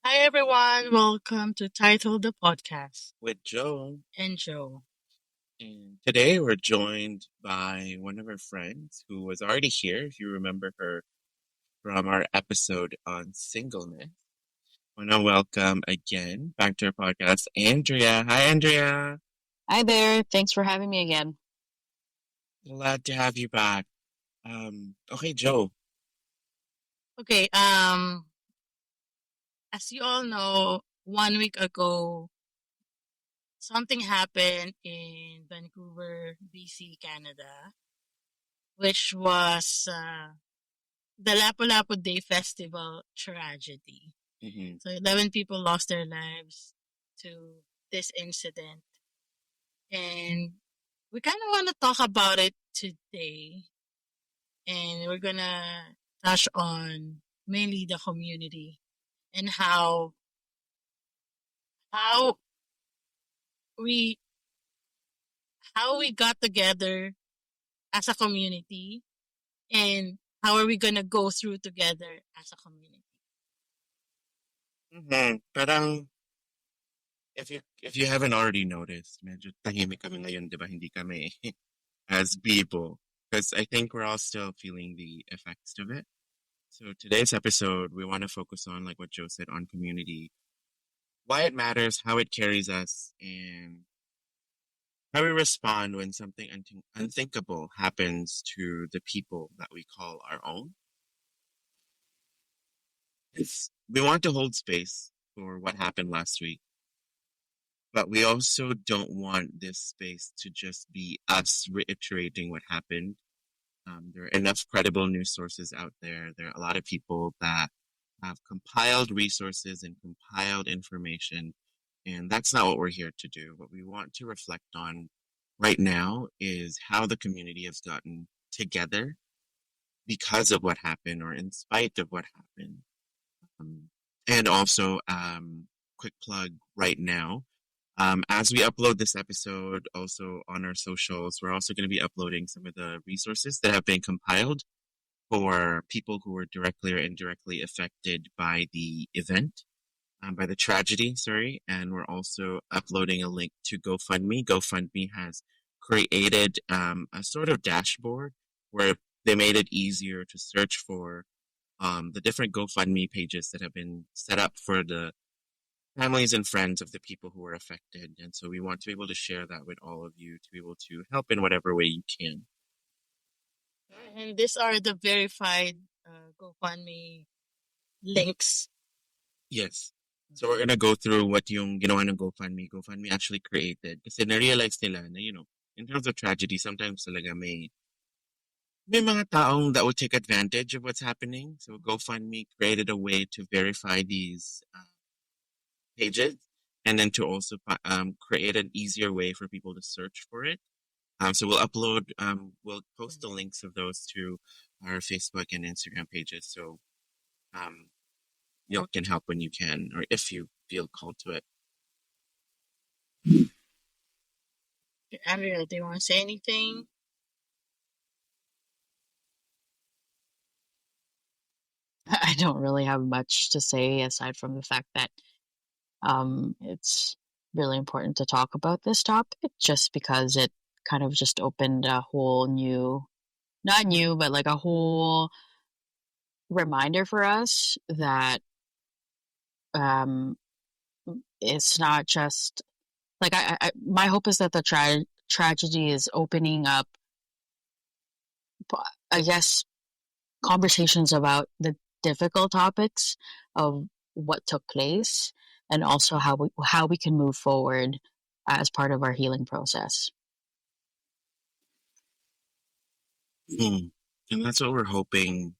Hi everyone, welcome to Title the Podcast with Joe. and Joe. And today we're joined by one of our friends who was already here, if you remember her from our episode on singleness. I want to welcome again back to our podcast, Andrea. Hi, Andrea. Hi there. Thanks for having me again. Glad to have you back. Okay, Joe. Okay, as you all know, 1 week ago, something happened in Vancouver, BC, Canada, which was the Lapu-Lapu Day Festival tragedy. Mm-hmm. So 11 people lost their lives to this incident. And we kind of want to talk about it today. And we're going to touch on mainly the community and how we how we got together as a community and how are we going to go through together as a community. Parang if you haven't already noticed, medyo tahimik kami ngayon, 'di ba? Hindi kami as people because I think we're all still feeling the effects of it. So today's episode, we want to focus on, like what Joe said, on community, why it matters, how it carries us, and how we respond when something unthinkable happens to the people that we call our own. We want to hold space for what happened last week, but we also don't want this space to just be us reiterating what happened. There are enough credible news sources out there. There are a lot of people that have compiled resources and compiled information. And that's not what we're here to do. What we want to reflect on right now is how the community has gotten together because of what happened or in spite of what happened. And also, quick plug right now. As we upload this episode also on our socials, we're also going to be uploading some of the resources that have been compiled for people who were directly or indirectly affected by the event, by the tragedy, sorry. And we're also uploading a link to GoFundMe. GoFundMe has created a sort of dashboard where they made it easier to search for the different GoFundMe pages that have been set up for the families and friends of the people who were affected. And so we want to be able to share that with all of you to be able to help in whatever way you can. And these are the verified GoFundMe links. Yes. So we're gonna go through what yung ginawa ng GoFundMe. GoFundMe actually created. Kasi na-realize nila na, in terms of tragedy, sometimes talaga may mga taong that will take advantage of what's happening. So GoFundMe created a way to verify these pages and then to also create an easier way for people to search for it. So we'll post the links of those to our Facebook and Instagram pages. So you can help when you can, or if you feel called to it. Andrea, do you want to say anything? I don't really have much to say aside from the fact that it's really important to talk about this topic just because it kind of just opened a whole new, not new, but like a whole reminder for us that um, it's not just like my hope is that the tragedy is opening up, I guess, conversations about the difficult topics of what took place and also how we can move forward as part of our healing process. And that's what we're hoping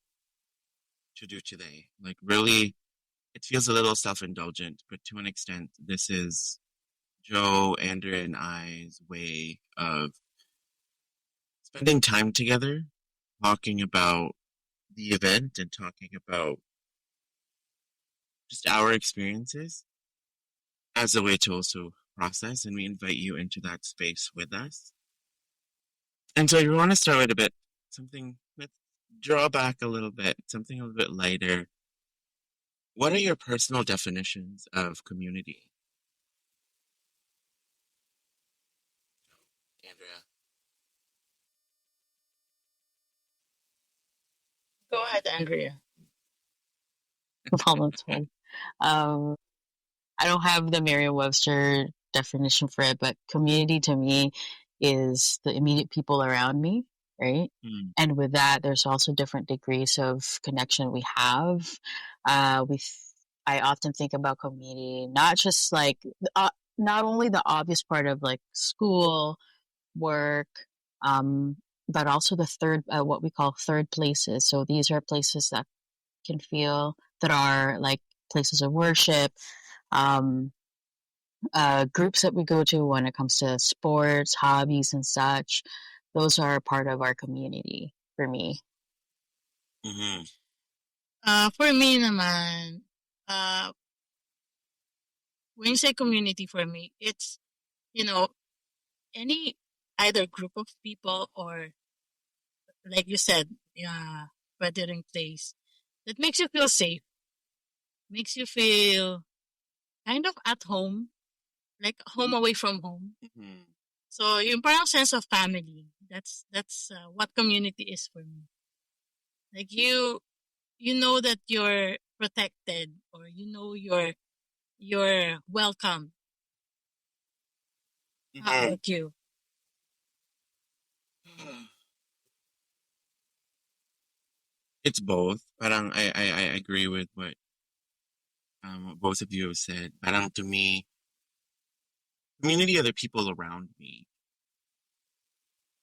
to do today. Like, really, it feels a little self-indulgent, but to an extent, this is Joe, Andrea, and I's way of spending time together, talking about the event and talking about just our experiences as a way to also process. And we invite you into that space with us. And so we want to start with a bit something, let's draw back a little bit, something a little bit lighter. What are your personal definitions of community, Andrea? Go ahead, Andrea. Volatile. Um, I don't have the Merriam-Webster definition for it, but community to me is the immediate people around me, right? Mm, And with that, there's also different degrees of connection we have. We, I often think about community, not just like, uh, not only the obvious part of like school, work, um, but also the third, what we call third places. So these are places that can feel that are like places of worship, um, groups that we go to when it comes to sports, hobbies, and such. Those are part of our community for me. mm-hmm, For me naman, uh, when you say community for me, it's, you know, any either group of people or, like you said, gathering place that makes you feel safe, makes you feel kind of at home, like home away from home. mm-hmm, So yung parang sense of family. That's what community is for me. Like you know that you're protected, or you know you're welcome. How mm-hmm. about you? It's both. Parang I agree with what both of you have said. Parang to me, community are the people around me.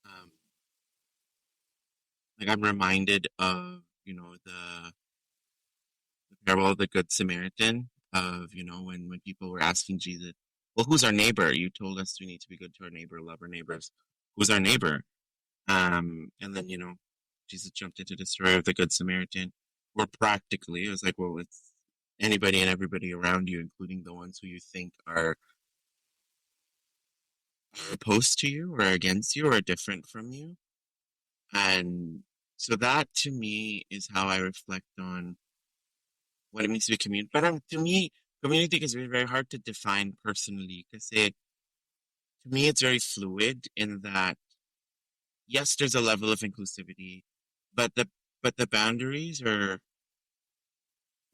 Um, like I'm reminded of, the parable of the Good Samaritan, of, when people were asking Jesus, well, who's our neighbor? You told us we need to be good to our neighbor, love our neighbors. Who's our neighbor? And then, Jesus jumped into the story of the Good Samaritan, where practically it was like, well, it's anybody and everybody around you, including the ones who you think are opposed to you or against you or different from you. And so that to me is how I reflect on what it means to be community. But to me, community is very, very hard to define personally because to me, it's very fluid in that, yes, there's a level of inclusivity, but the boundaries are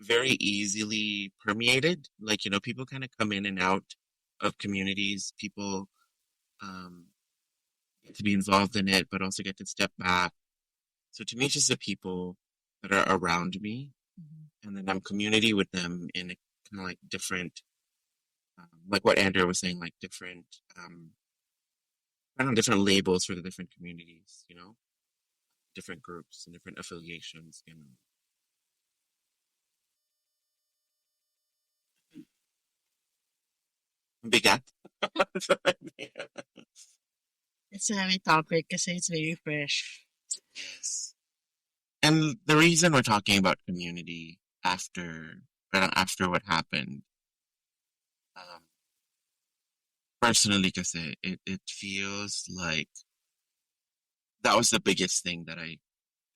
very easily permeated. Like, people kind of come in and out of communities. People um, get to be involved in it, but also get to step back. So to me, it's just the people that are around me, Mhm. and then I'm community with them in a kind of like different, like what Andrew was saying, like different, I don't know, different labels for the different communities, different groups and different affiliations. Bigat. It's a heavy topic kasi it's very fresh. Yes. And the reason we're talking about community after what happened, um, personally, kasi it feels like that was the biggest thing that I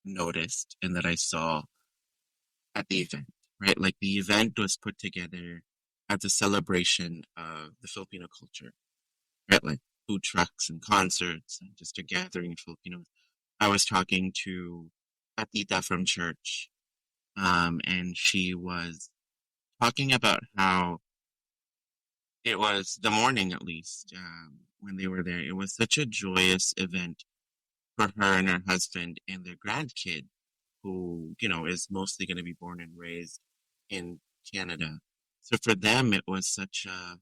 noticed and that I saw at the event, right? Like the event was put together as a celebration of the Filipino culture, right? Like food trucks and concerts and just a gathering of Filipinos. I was talking to a tita from church, and she was talking about how it was the morning, at least, when they were there. It was such a joyous event for her and her husband and their grandkid, who, is mostly going to be born and raised in Canada. So for them, it was such a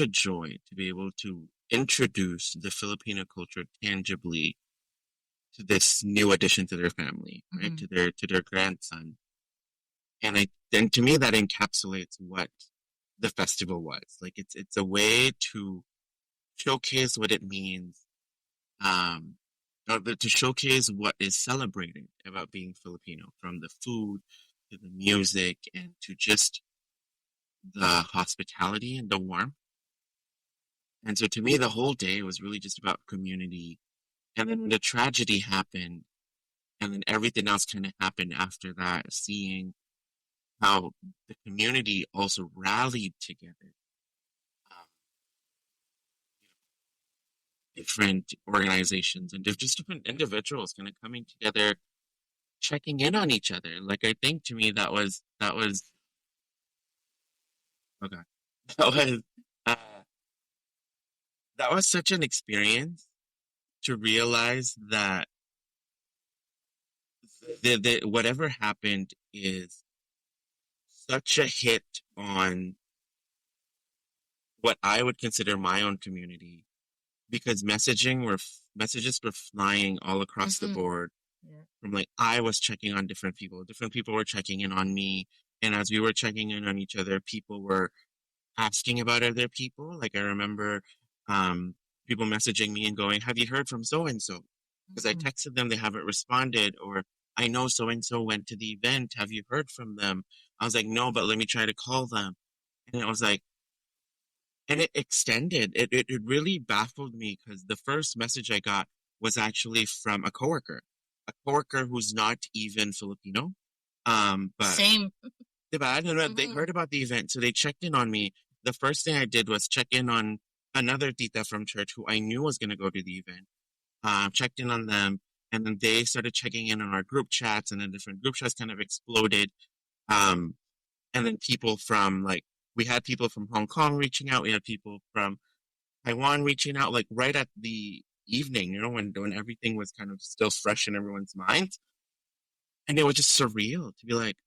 joy to be able to introduce the Filipino culture tangibly to this new addition to their family, right? Mhm. To their grandson. And to me that encapsulates what the festival was. Like it's a way to showcase what it means, um, to showcase what is celebrated about being Filipino, from the food to the music and to just the hospitality and the warmth. And so to me, the whole day was really just about community. And then when the tragedy happened, And then everything else kind of happened after that, seeing how the community also rallied together. Um, Different organizations and just different individuals kind of coming together, checking in on each other. Like I think to me that was okay. That was uh, that was such an experience to realize that whatever happened is such a hit on what I would consider my own community because messages were flying all across the Mm-hmm. board Yeah. from like I was checking on different people were checking in on me, and as we were checking in on each other, people were asking about other people. Like I remember um, people messaging me and going, "Have you heard from so and so?" Because I Mm-hmm. texted them, they haven't responded, or I know so and so went to the event. Have you heard from them? I was like, no, but let me try to call them. And it was like, and it extended. It really baffled me because the first message I got was actually from a coworker who's not even Filipino. But Same. diba? No, no, they Mm-hmm. heard about the event, so they checked in on me. The first thing I did was check in on another tita from church who I knew was going to go to the event. Checked in on them, and then they started checking in on our group chats, and then different group chats kind of exploded. Um, and then people from like we had people from Hong Kong reaching out, we had people from Taiwan reaching out, like right at the evening, when everything was kind of still fresh in everyone's minds, and it was just surreal to be like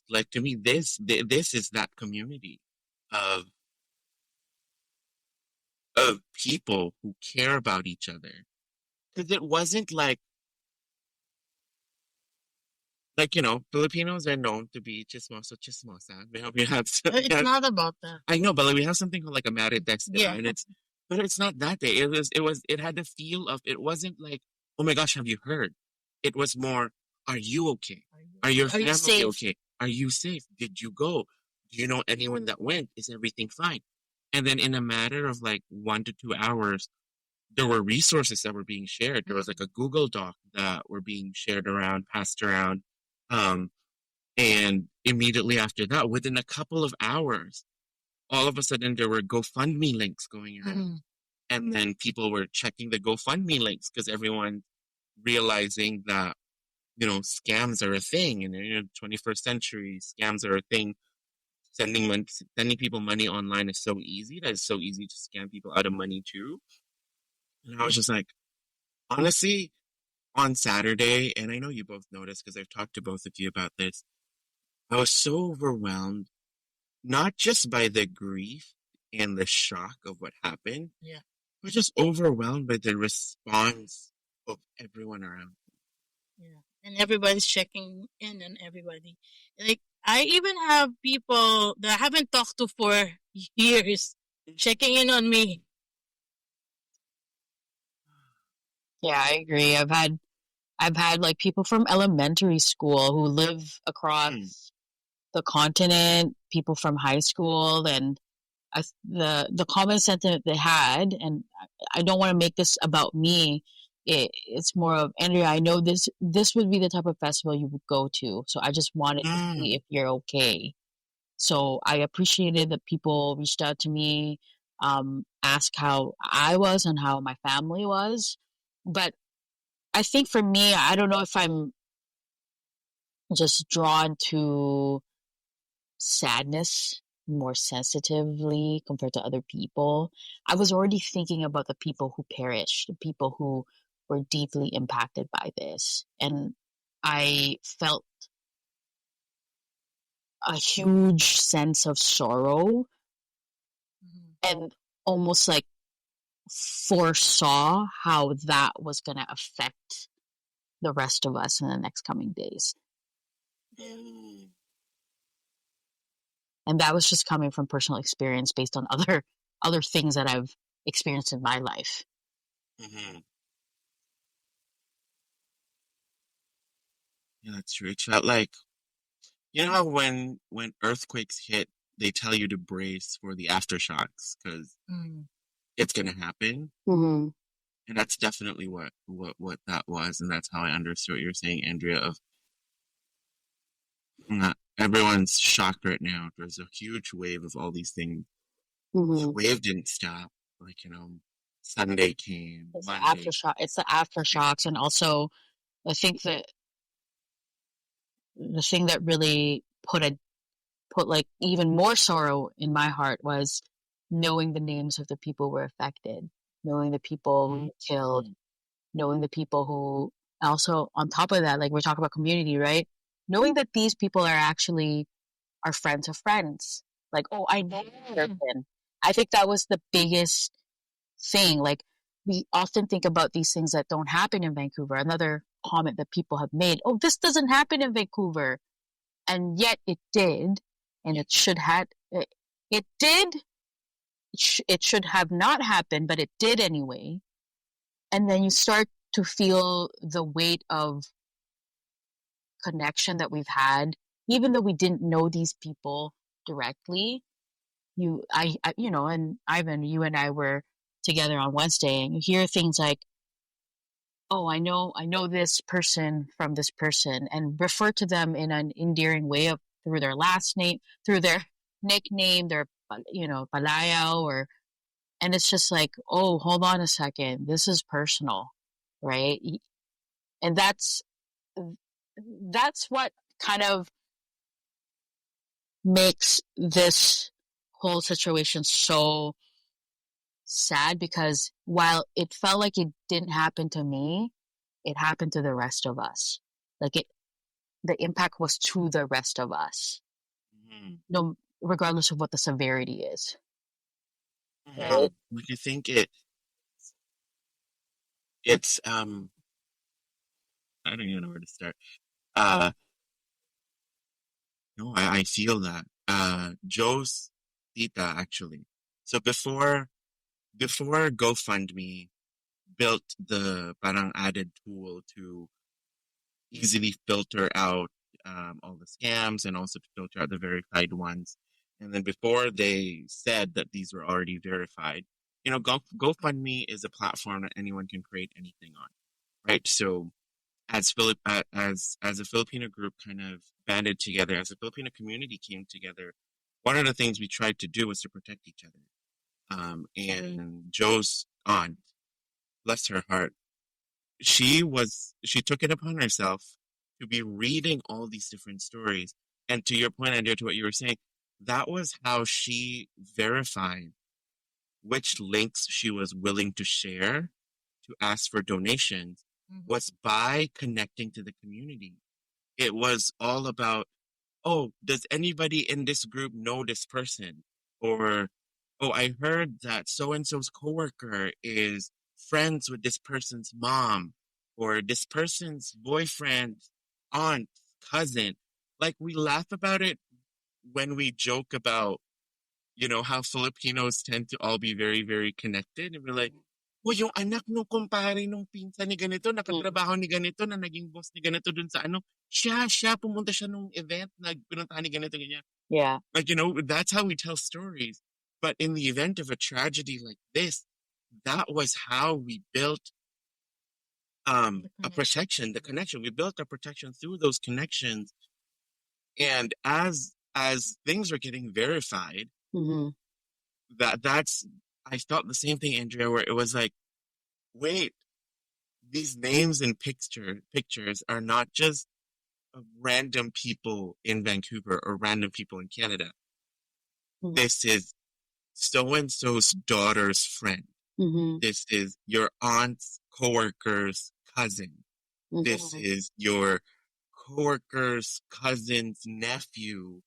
like to me this is that community of people who care about each other because it wasn't like Filipinos are known to be chismoso chismosa. We have It's not about that. I know, but like, we have something called like a marites, Yeah. and but it's not that day. It had the feel of it wasn't like, oh my gosh, have you heard? It was more, are you okay? Are your Are you family safe? okay? Are you safe? Did you go? Do you know anyone that went? Is everything fine? And then in a matter of like 1 to 2 hours, there were resources that were being shared. There was like Mm-hmm. a Google Doc that were being shared around, passed around. Um, and immediately after that, within a couple of hours, all of a sudden there were GoFundMe links going out. Mm-hmm. And then people were checking the GoFundMe links because everyone realizing that, scams are a thing. And in the 21st century, scams are a thing. Sending people money online is so easy. That it's so easy to scam people out of money too. And I was just like, honestly, on Saturday, and I know you both noticed because I've talked to both of you about this, I was so overwhelmed, not just by the grief and the shock of what happened, Yeah. but just overwhelmed by the response of everyone around. Yeah. And everybody's checking in on everybody. Like I even have people that I haven't talked to for years checking in on me. Yeah, I agree. I've had like people from elementary school who live Mm, across the continent, people from high school, and the common sentiment they had, and I don't want to make this about me. It's more of Andrea. I know this would be the type of festival you would go to, so I just wanted to see mm, if you're okay. So I appreciated that people reached out to me, asked how I was and how my family was. But I think for me, I don't know if I'm just drawn to sadness more sensitively compared to other people. I was already thinking about the people who perished, the people who were deeply impacted by this. And I felt a huge sense of sorrow Mm-hmm. and almost like foresaw how that was going to affect the rest of us in the next coming days. mm, And that was just coming from personal experience based on other things that I've experienced in my life. mm-hmm. Yeah, that's true. It felt like, how when earthquakes hit, they tell you to brace for the aftershocks because Mm-hmm. it's gonna happen. Mm-hmm. And that's definitely what that was, and that's how I understood what you're saying, Andrea. Of everyone's shocked right now. There's a huge wave of all these things. The Mm-hmm. wave didn't stop. Like Sunday came, It's the Monday, aftershock. It's the aftershocks, and also I think that the thing that really put like even more sorrow in my heart was knowing the names of the people who were affected, knowing the people who were killed, knowing the people who also on top of that, like we're talking about community, right? Knowing that these people are actually our friends of friends. Like, oh, I know this person. I think that was the biggest thing. Like, we often think about these things that don't happen in Vancouver. Another comment that people have made, oh, this doesn't happen in Vancouver. And yet it did. And it should have, it did. It should have not happened, but it did anyway. And then you start to feel the weight of connection that we've had, even though we didn't know these people directly. And Ivan, you and I were together on Wednesday, and you hear things like, "Oh, I know this person from this person," and refer to them in an endearing way of through their last name, through their nickname, their palayaw, and it's just like, oh, hold on a second, this is personal, right? And that's what kind of makes this whole situation so sad, because while it felt like it didn't happen to me, it happened to the rest of us. Like the impact was to the rest of us, mm-hmm. no, regardless of what the severity is. Mm-hmm. Right? Like I think it's I don't even know where to start. Uh no, I feel that. Joe's tita actually. So before GoFundMe built the parang added tool to easily filter out all the scams and also to filter out the verified ones. And then before they said that these were already verified, GoFundMe is a platform that anyone can create anything on, right? So as a Filipino group kind of banded together, as a Filipino community came together, one of the things we tried to do was to protect each other. And Joe's aunt, bless her heart, she took it upon herself to be reading all these different stories. And to your point, Andrea, to what you were saying, that was how she verified which links she was willing to share to ask for donations, was by connecting to the community. It was all about, oh, does anybody in this group know this person? Or, oh, I heard that so and so's coworker is friends with this person's mom, or this person's boyfriend, aunt, cousin. Like we laugh about it when we joke about, how Filipinos tend to all be very, very connected. And we're like, oh, yung anak nung kumpare nung pinsan ni ganito, nakatrabaho ni ganito, na naging boss ni ganito dun sa ano, siya, pumunta siya nung event, pinuntahan ni ganito, ganyan. Yeah. Like, that's how we tell stories. But in the event of a tragedy like this, that was how we built a protection, the connection. We built a protection through those connections. And as things are getting verified, Mm-hmm. I felt the same thing, Andrea, where it was like, wait, these names and pictures are not just of random people in Vancouver or random people in Canada. Mm-hmm. This is so and so's daughter's friend. Mm-hmm. This is your aunt's coworker's cousin. Mm-hmm. This is your coworker's cousin's nephew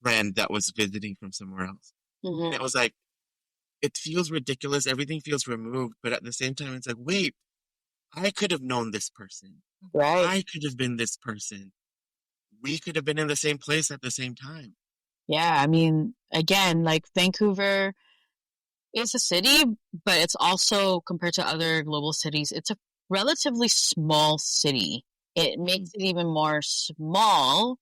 friend that was visiting from somewhere else. Mm-hmm. And it was like, it feels ridiculous. Everything feels removed. But at the same time, it's like, wait, I could have known this person. Right. I could have been this person. We could have been in the same place at the same time. Yeah. I mean, again, like Vancouver is a city, but it's also, compared to other global cities, it's a relatively small city. It makes it even more small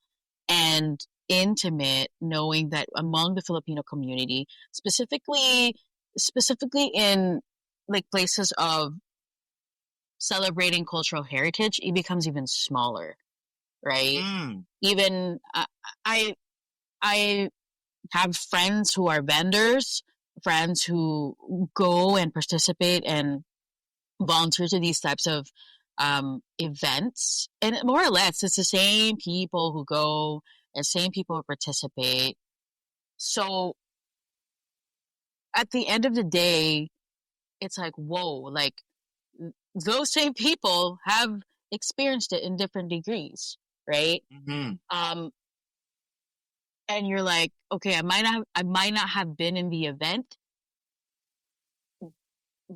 and intimate, knowing that among the Filipino community, specifically in like places of celebrating cultural heritage, it becomes even smaller, right? Mm, Even I I have friends who are vendors, friends who go and participate and volunteer to these types of events, and more or less it's the same people who go and same people who participate. So at the end of the day, it's like, whoa, like those same people have experienced it in different degrees, right? mm-hmm. Um, and you're like, okay, I might not have been in the event,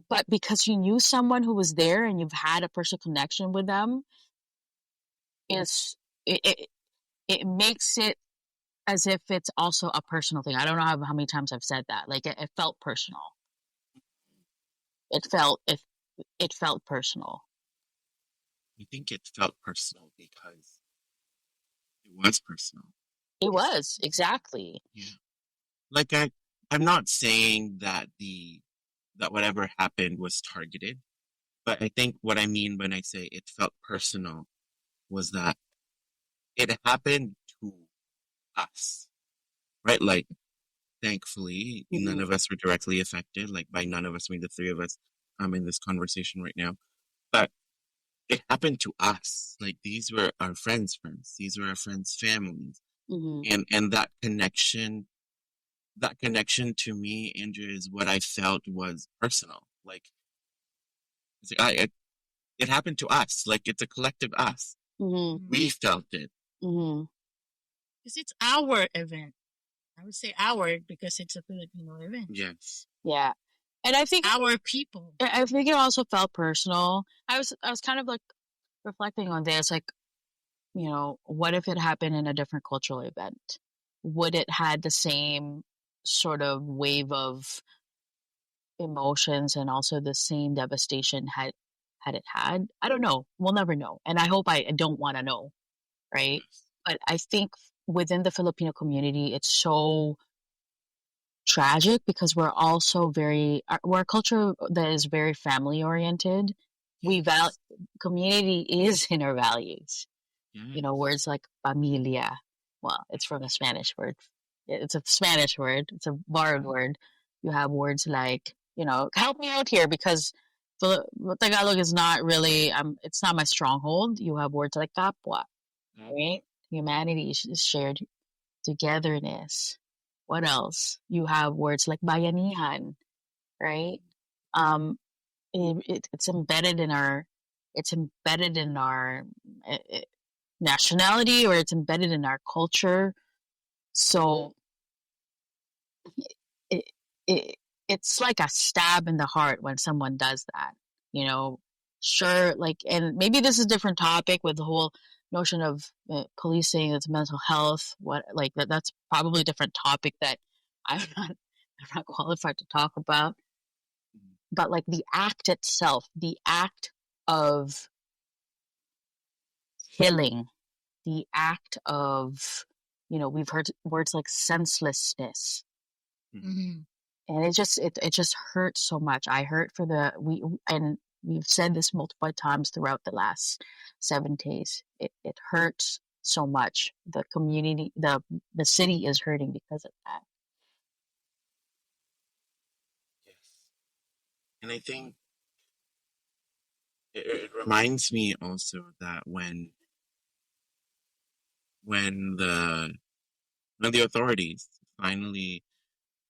but because you knew someone who was there and you've had a personal connection with them, is it, it makes it as if it's also a personal thing. I don't know how many times I've said that. Like it felt personal. It felt personal. I think it felt personal because it was personal. It was exactly. Yeah. Like I'm not saying that that whatever happened was targeted, but I think what I mean when I say it felt personal was that it happened to us, right? Like, thankfully, none Mm-hmm. of us were directly affected. Like, by none of us, I mean the three of us in this conversation right now. But it happened to us. Like, these were our friends' friends. These were our friends' families. Mm-hmm. And that connection to me, Andrew, is what I felt was personal. Like, it's like it happened to us. Like, it's a collective us. Mm-hmm. We felt it. Mm-hmm. Because it's our event. I would say our because it's a Filipino event. Yes. Yeah, and Our people. I think it also felt personal. I was kind of like reflecting on this, like, what if it happened in a different cultural event? Would it had the same sort of wave of emotions and also the same devastation had it had? I don't know. We'll never know. And I hope I don't want to know, right? Yes. But I think within the Filipino community, it's so tragic because we're a culture that is very family oriented. Yes. Community is in our values. Yes. Words like familia. Well, it's from a Spanish word. It's a Spanish word. It's a borrowed word. You have words like, help me out here because Tagalog is not really, it's not my stronghold. You have words like kapwa, right? Humanity is shared togetherness. What else? You have words like bayanihan, right? Um, it's embedded in our uh, nationality, or it's embedded in our culture. So it, it it's like a stab in the heart when someone does that. You know, sure, like, and maybe this is a different topic with the whole notion of policing. It's mental health. What like that? That's probably a different topic that I'm not I'm not qualified to talk about. But like the act itself, the act of killing, the act of, we've heard words like senselessness, Mm-hmm. and it just hurts so much. I hurt for and we've said this multiple times throughout the last 7 days. It hurts so much. The community, the city is hurting because of that. Yes. And I think it reminds me also that when the when the authorities finally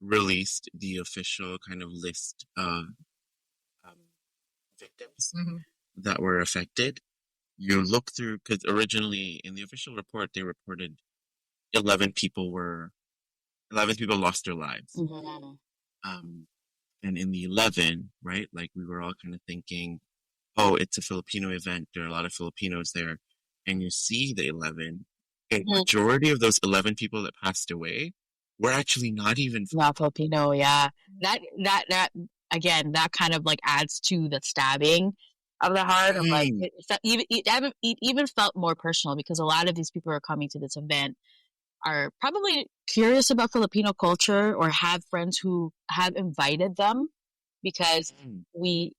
released the official kind of list of um, victims Mm-hmm. that were affected, you look through because originally in the official report they reported 11 people were 11 people lost their lives. Mm-hmm. Um, and in the 11, right, like we were all kind of thinking, oh, it's a Filipino event. There are a lot of Filipinos there. And you see the 11, a majority of those 11 people that passed away were actually not even Not Filipino, yeah. That again, that kind of like adds to the stabbing of the heart. Of like Mm, it even felt more personal because a lot of these people who are coming to this event are probably curious about Filipino culture or have friends who have invited them. because Mm. we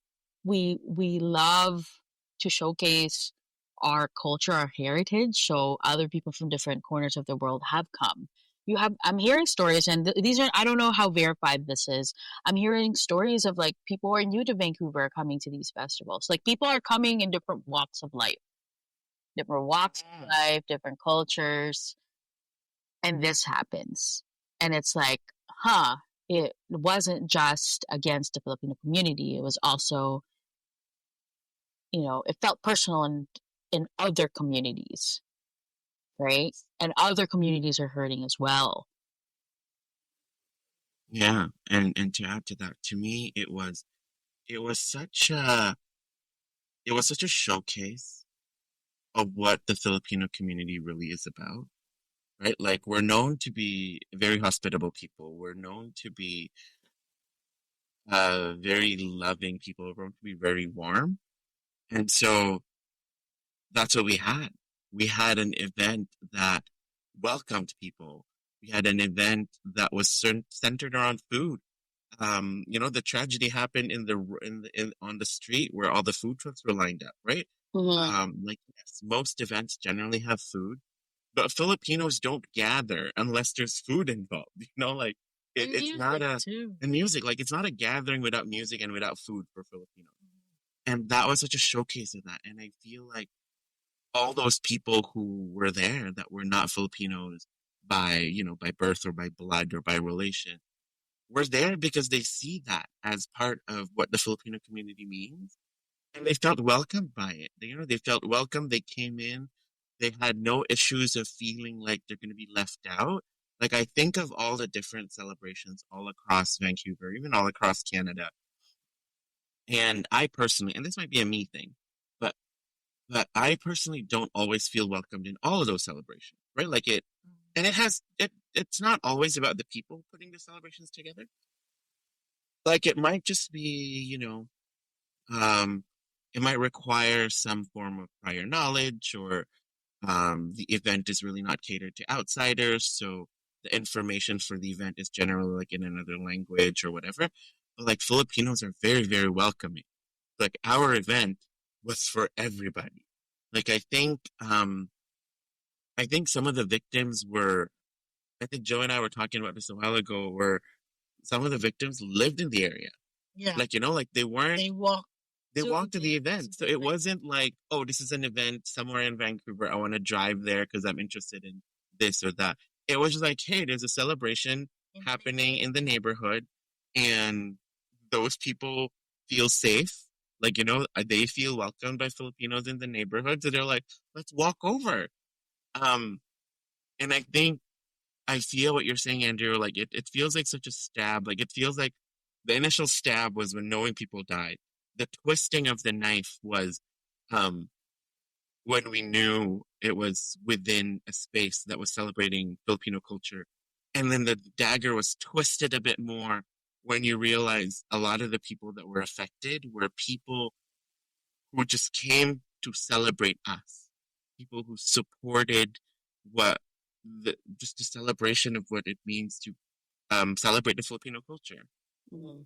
we love to showcase our culture, our heritage, so other people from different corners of the world have come. You have I'm hearing stories, and these are I don't know how verified this is. I'm hearing stories of like people who are new to Vancouver coming to these festivals. Like people are coming in different walks of Yeah. life, different cultures, and this happens. And it's like, huh, it wasn't just against the Filipino community. It was also, it felt personal in other communities, right? And other communities are hurting as well. Yeah, and to add to that, to me, it was such a it was such a showcase of what the Filipino community really is about, right? Like we're known to be very hospitable people. We're known to be very loving people. We're known to be very warm, and so that's what we had. We had an event that welcomed people. We had an event that was centered around food. The tragedy happened on the street where all the food trucks were lined up, right? Mm-hmm. Like yes, most events generally have food, but Filipinos don't gather unless there's food involved. Like And it's not music a too. and music, like it's not a gathering without music and without food for Filipinos. And that was such a showcase of that. And I feel like all those people who were there that were not Filipinos by birth or by blood or by relation were there because they see that as part of what the Filipino community means. And they felt welcomed by it. They felt welcome. They came in. They had no issues of feeling like they're going to be left out. Like I think of all the different celebrations all across Vancouver, even all across Canada. And I personally, and this might be a me thing, but I personally don't always feel welcomed in all of those celebrations, right? And it's not always about the people putting the celebrations together. Like it might just be, um, it might require some form of prior knowledge, or the event is really not catered to outsiders, so the information for the event is generally like in another language or whatever. But like Filipinos are very, very welcoming. Like our event was for everybody. Like I think some of the victims were I think Joe and I were talking about this a while ago, where some of the victims lived in the area. Yeah, Like they walk they to walked to the to event. So the it event wasn't like, oh, this is an event somewhere in Vancouver. I want to drive there because I'm interested in this or that. It was just like, hey, there's a celebration in the happening neighborhood. in the neighborhood, and those people feel safe. Like, they feel welcomed by Filipinos in the neighborhood. So they're like, let's walk over. Um, and I feel what you're saying, Andrew. Like it feels like such a stab. Like it feels like the initial stab was when knowing people died. The twisting of the knife was um, when we knew it was within a space that was celebrating Filipino culture. And then the dagger was twisted a bit more when you realize a lot of the people that were affected were people who just came to celebrate us, people who supported what just the celebration of what it means to celebrate the Filipino culture. Mm-hmm.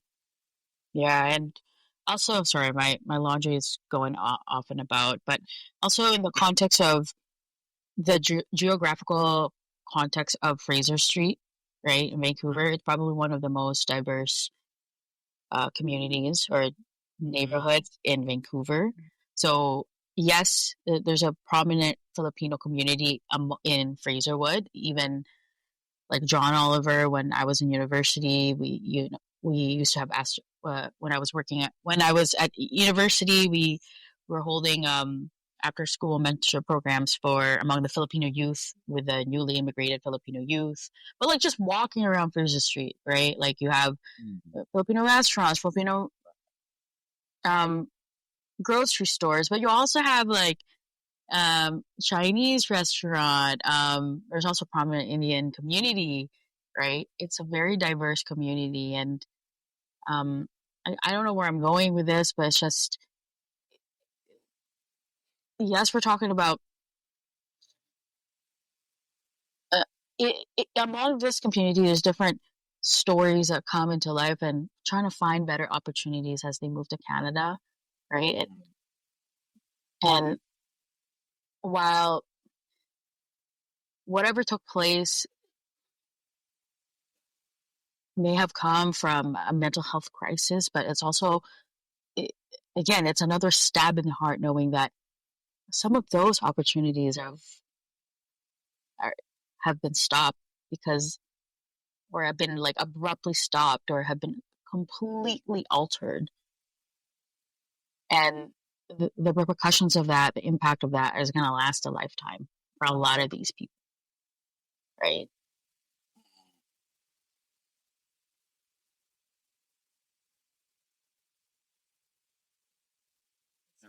Yeah, and also, sorry, my laundry is going off and about, but also in the context of the geographical context of Fraser Street, right, in Vancouver, it's probably one of the most diverse communities or Mm, neighborhoods in Vancouver. So, yes, there's a prominent Filipino community in Fraserwood. Even like John Oliver, when I was in university, we used to have when I was at university, we were holding after school mentorship programs for among the Filipino youth with the newly immigrated Filipino youth. But like just walking around Fraser Street, right? Like you have mm, Filipino restaurants, Filipino um, grocery stores, but you also have like Chinese restaurant. There's also prominent Indian community, right? It's a very diverse community, and um, I don't know where I'm going with this, but it's just yes, we're talking about uh, among this community. There's different. stories that come into life and trying to find better opportunities as they move to Canada, right? And while whatever took place may have come from a mental health crisis, but it's also, it, again, it's another stab in the heart knowing that some of those opportunities are, have been stopped because, or have been like abruptly stopped or have been completely altered. And the repercussions of that, the impact of that is going to last a lifetime for a lot of these people, right?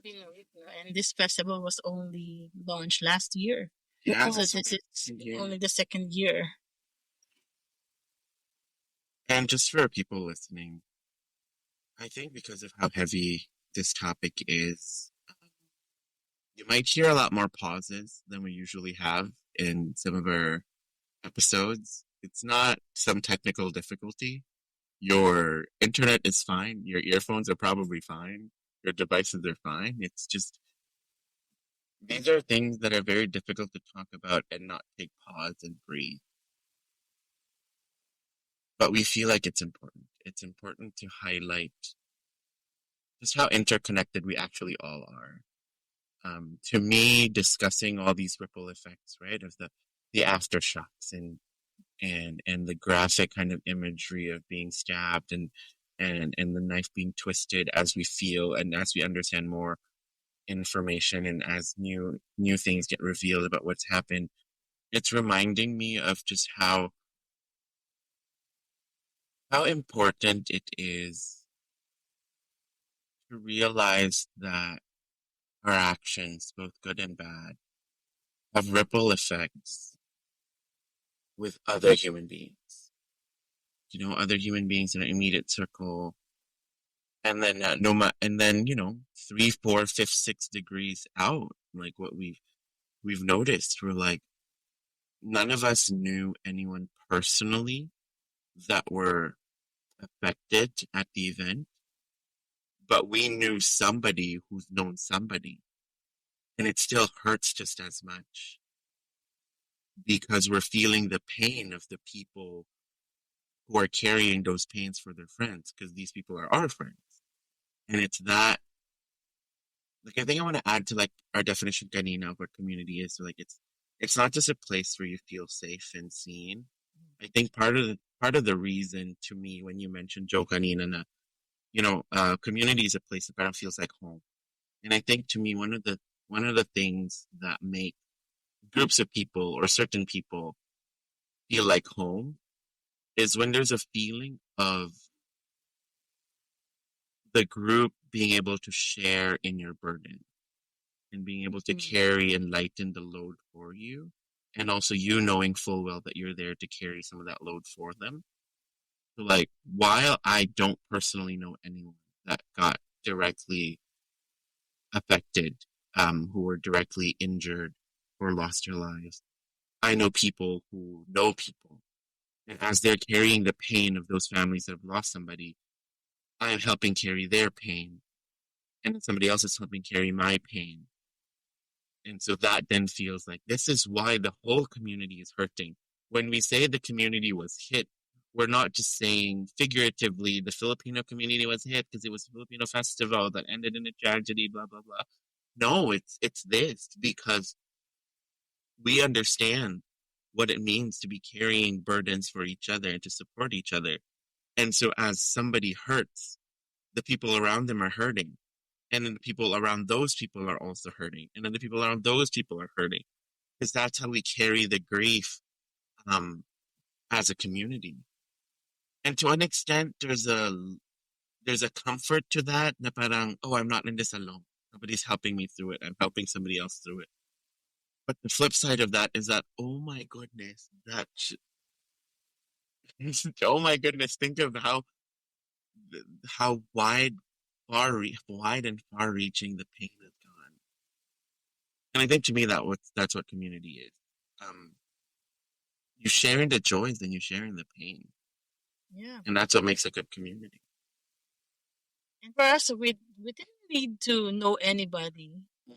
Been a week now, and this festival was only launched last year. So Yes. this is Yeah. only the second year. And just for people listening, I think because of how heavy this topic is, you might hear a lot more pauses than we usually have in some of our episodes. It's not some technical difficulty. Your internet is fine. Your earphones are probably fine. Your devices are fine. It's just, these are things that are very difficult to talk about and not take pause and breathe. But we feel like it's important. It's important to highlight just how interconnected we actually all are. To me, discussing all these ripple effects, right, of the aftershocks and the graphic kind of imagery of being stabbed and the knife being twisted as we feel and as we understand more information and as new things get revealed about what's happened, it's reminding me of just how important it is to realize that our actions, both good and bad, have ripple effects with other human beings. You know, other human beings in our immediate circle, and then and then 3, 4, 5, 6 degrees out, like what we've noticed, we're like none of us knew anyone personally that were affected at the event, but we knew somebody who's known somebody, and it still hurts just as much because we're feeling the pain of the people who are carrying those pains for their friends because these people are our friends. And it's that, like, I think I want to add to like our definition kanina of what community is. So like it's not just a place where you feel safe and seen. I think part of the reason to me when you mentioned Joe kanina na, community is a place that kind of feels like home. And I think to me one of the things that make groups of people or certain people feel like home is when there's a feeling of the group being able to share in your burden and being able to Mm. carry and lighten the load for you. And also you knowing full well that you're there to carry some of that load for them. So like, while I don't personally know anyone that got directly affected, who were directly injured or lost their lives, I know people who know people. And as they're carrying the pain of those families that have lost somebody, I'm helping carry their pain. And somebody else is helping carry my pain. And so that then feels like this is why the whole community is hurting. When we say the community was hit, we're not just saying figuratively the Filipino community was hit because it was a Filipino festival that ended in a tragedy, blah blah blah. No, it's this because we understand what it means to be carrying burdens for each other and to support each other. And so as somebody hurts, the people around them are hurting. And then the people around those people are also hurting. And then the people around those people are hurting. Because that's how we carry the grief um, as a community. And to an extent, there's a comfort to that. Na parang, oh, I'm not in this alone. Nobody's helping me through it. I'm helping somebody else through it. But the flip side of that is that, oh my goodness, oh my goodness, think of how wide and far-reaching the pain has gone. And I think to me that's what community is. You sharing the joys and you sharing the pain. Yeah. And that's what makes a good community. And for us, we didn't need to know anybody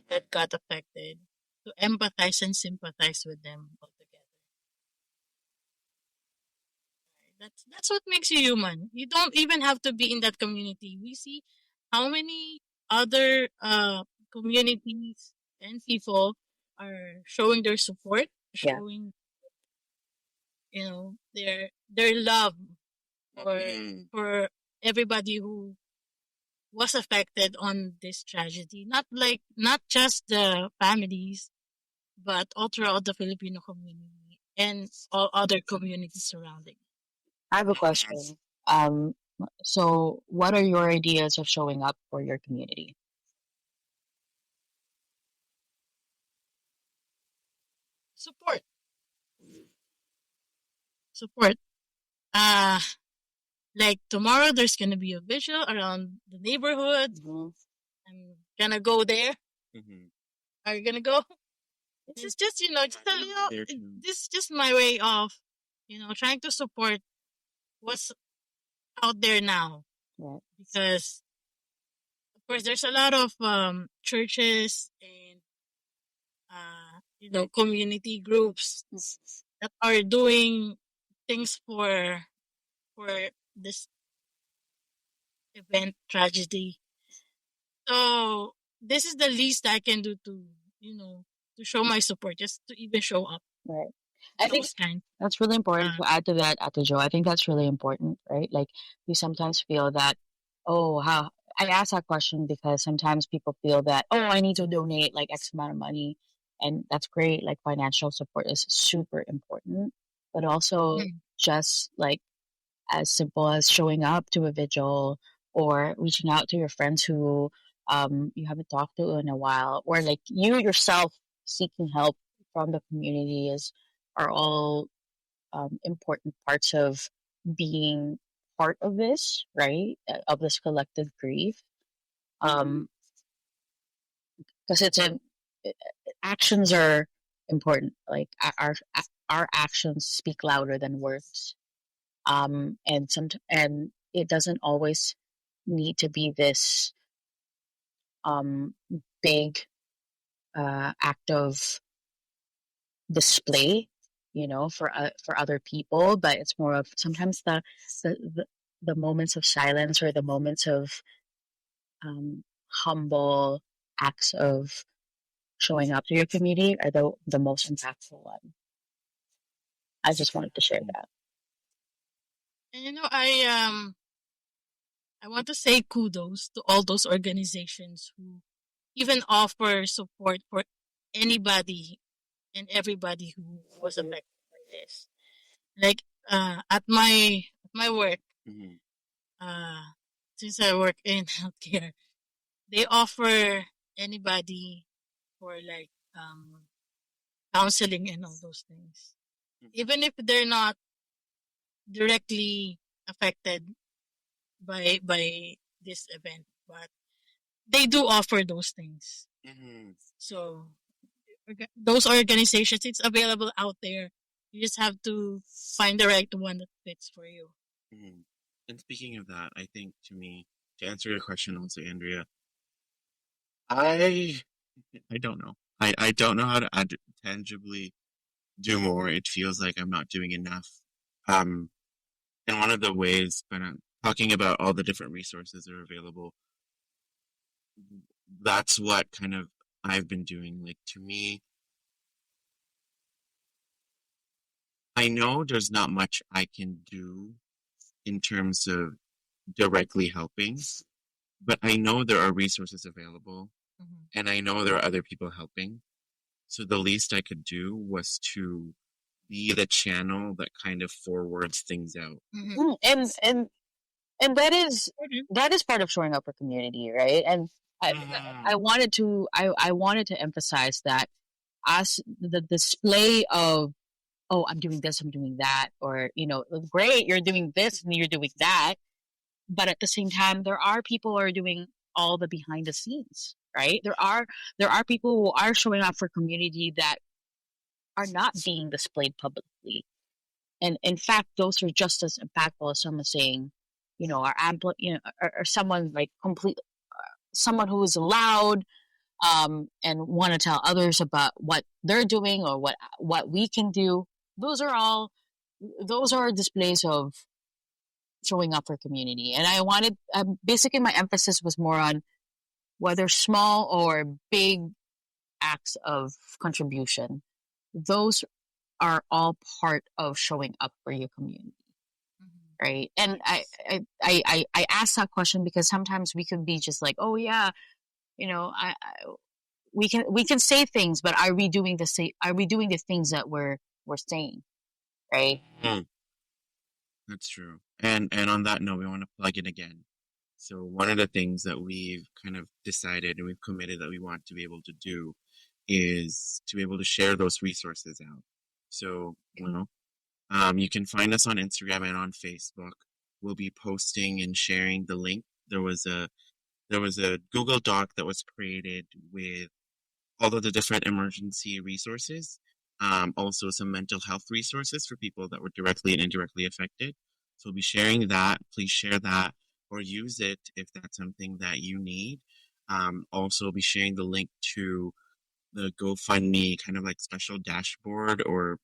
that got affected to empathize and sympathize with them altogether. Right? That's what makes you human. You don't even have to be in that community. We see how many other communities and people are showing their support, Yeah. showing their love for Mm, for everybody who was affected on this tragedy. Not just the families, but all throughout the Filipino community and all other communities surrounding. I have a mm, question. Um, so what are your ideas of showing up for your community? Support, support. Uh like tomorrow, there's gonna be a vigil around the neighborhood. Mhm. I'm gonna go there. mhm. Are you gonna go? This is just There too. this is just my way of trying to support what's out there now Right. because of course there's a lot of churches and community groups that are doing things for this event tragedy. So this is the least I can do you know to show my support, just to even show up. Right. I think Those kind. that's really important Uh, to add to that, Ate Jo. I think that's really important, right? Like we sometimes feel that, oh, how I ask that question because sometimes people feel that, oh, I need to donate like X amount of money. And that's great. Like financial support is super important. But also mm, just like as simple as showing up to a vigil or reaching out to your friends who you haven't talked to in a while, or like you yourself seeking help from the community is are all important parts of being part of this, right? Of this collective grief. Um, because it's an actions are important. Like our actions speak louder than words. And it doesn't always need to be this um big act of display, for other people, but it's more of sometimes the the, the moments of silence or the moments of humble acts of showing up to your community are the most impactful one. I just wanted to share that. and I want to say kudos to all those organizations who even offer support for anybody and everybody who was Mhm. affected by this. Like at my work, Mhm. uh, since I work in healthcare, they offer anybody for like counseling and all those things, even if they're not directly affected by this event, but they do offer those things. Mhm. So those organizations, it's available out there. You just have to find the right one that fits for you. Mhm. And speaking of that, I think to answer your question also, Andrea, I I don't know. I don't know how to tangibly do more. It feels like I'm not doing enough. Um, and one of the ways, when I'm talking about all the different resources that are available, that's what kind of I've been doing. Like to me, I know there's not much I can do in terms of directly helping, but I know there are resources available Mm-hmm. and I know there are other people helping. So the least I could do was to be the channel that kind of forwards things out. Mm-hmm. And that is part of showing up for community, right? And I I Mhm. wanted to I wanted to emphasize that as the display of, oh, I'm doing this, I'm doing that, or great, you're doing this and you're doing that, but at the same time there are people who are doing all the behind the scenes, right? There are people who are showing up for community that are not being displayed publicly, And in fact, those are just as impactful as someone saying, are or someone like complete, someone who is loud, and want to tell others about what they're doing or what we can do. Those are all those are displays of showing up for community. And I wanted, basically my emphasis was more on whether small or big acts of contribution. Those are all part of showing up for your community, Mhm. right? And Yes. I asked that question because sometimes we could be just like, oh yeah, we can say things, but are we doing the things that we're saying, right? Mm, that's true. And on that note, we want to plug in again. So one of the things that we've kind of decided and we've committed that we want to be able to do is to be able to share those resources out. So, you can find us on Instagram and on Facebook. We'll be posting and sharing the link. There was a Google Doc that was created with all of the different emergency resources, also some mental health resources for people that were directly and indirectly affected. So we'll be sharing that. Please share that or use it if that's something that you need. Also, be sharing the link to the GoFundMe kind of like special dashboard or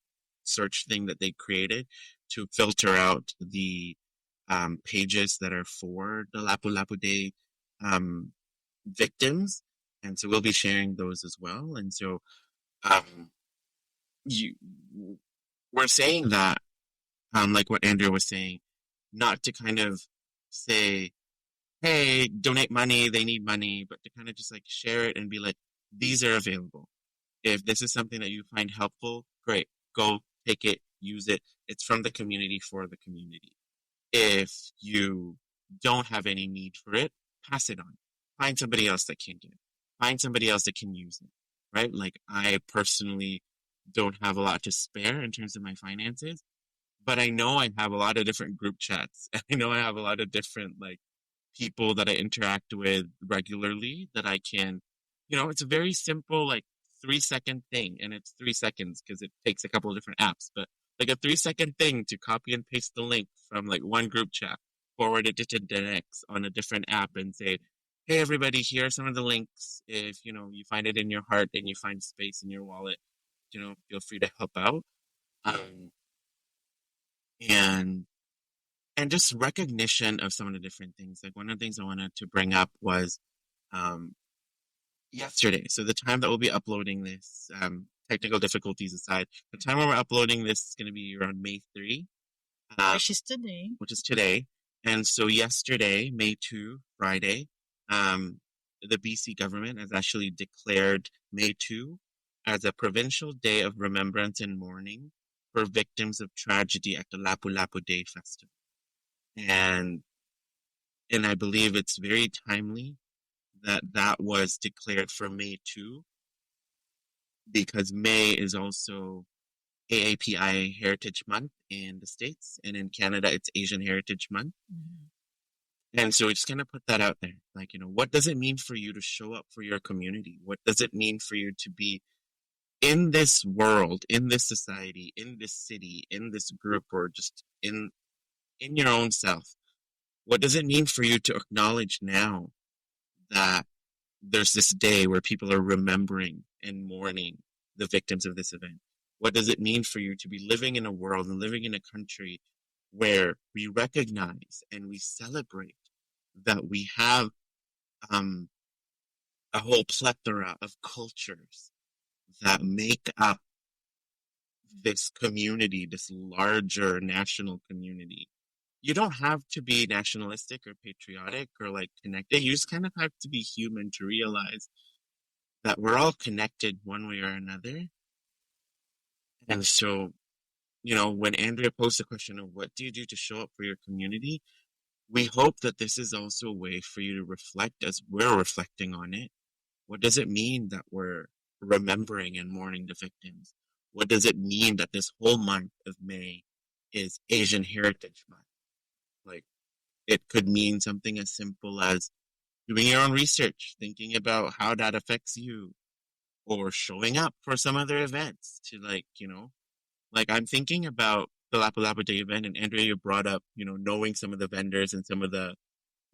search thing that they created to filter out the pages that are for the Lapu Lapu Day um, victims. And so we'll be sharing those as well. And so um, you, we're saying that, like what Andrea was saying, not to kind of say, hey, donate money, they need money, but to kind of just like share it and be like, these are available. If this is something that you find helpful, great. Go take it, use it. It's from the community for the community. If you don't have any need for it, pass it on. Find somebody else that can get it. Find somebody else that can use it, right? Like I personally don't have a lot to spare in terms of my finances, but I know I have a lot of different group chats. And I know I have a lot of different like people that I interact with regularly that I can, it's a very simple, like 3 second thing. And it's 3 seconds because it takes a couple of different apps, but like a 3 second thing to copy and paste the link from like one group chat, forward it to the next on a different app and say, hey, everybody, here are some of the links. If, you find it in your heart and you find space in your wallet, feel free to help out. Um, and and just recognition of some of the different things. Like one of the things I wanted to bring up was um, yesterday. So the time that we'll be uploading this, technical difficulties aside, the time when we're uploading this is going to be around May 3, um, Which is today. which is today. And so yesterday, May 2, Friday, um, the BC government has actually declared May 2 as a provincial day of remembrance and mourning for victims of tragedy at the Lapu Lapu Day Festival. And and I believe it's very timely that that was declared for May 2 because May is also AAPI Heritage Month in the States, and in Canada, it's Asian Heritage Month. Mhm. And so we just kind of put that out there. Like, what does it mean for you to show up for your community? What does it mean for you to be in this world, in this society, in this city, in this group, or just in your own self? What does it mean for you to acknowledge now that there's this day where people are remembering and mourning the victims of this event? What does it mean for you to be living in a world and living in a country where we recognize and we celebrate that we have um, a whole plethora of cultures that make up this community, this larger national community? You don't have to be nationalistic or patriotic or like connected. You just kind of have to be human to realize that we're all connected one way or another. And so, when Andrea posed the question of what do you do to show up for your community, we hope that this is also a way for you to reflect as we're reflecting on it. What does it mean that we're remembering and mourning the victims? What does it mean that this whole month of May is Asian Heritage Month? Like, it could mean something as simple as doing your own research, thinking about how that affects you, or showing up for some other events to like I'm thinking about the Lapu-Lapu Day event, and Andrea, you brought up, knowing some of the vendors and some of the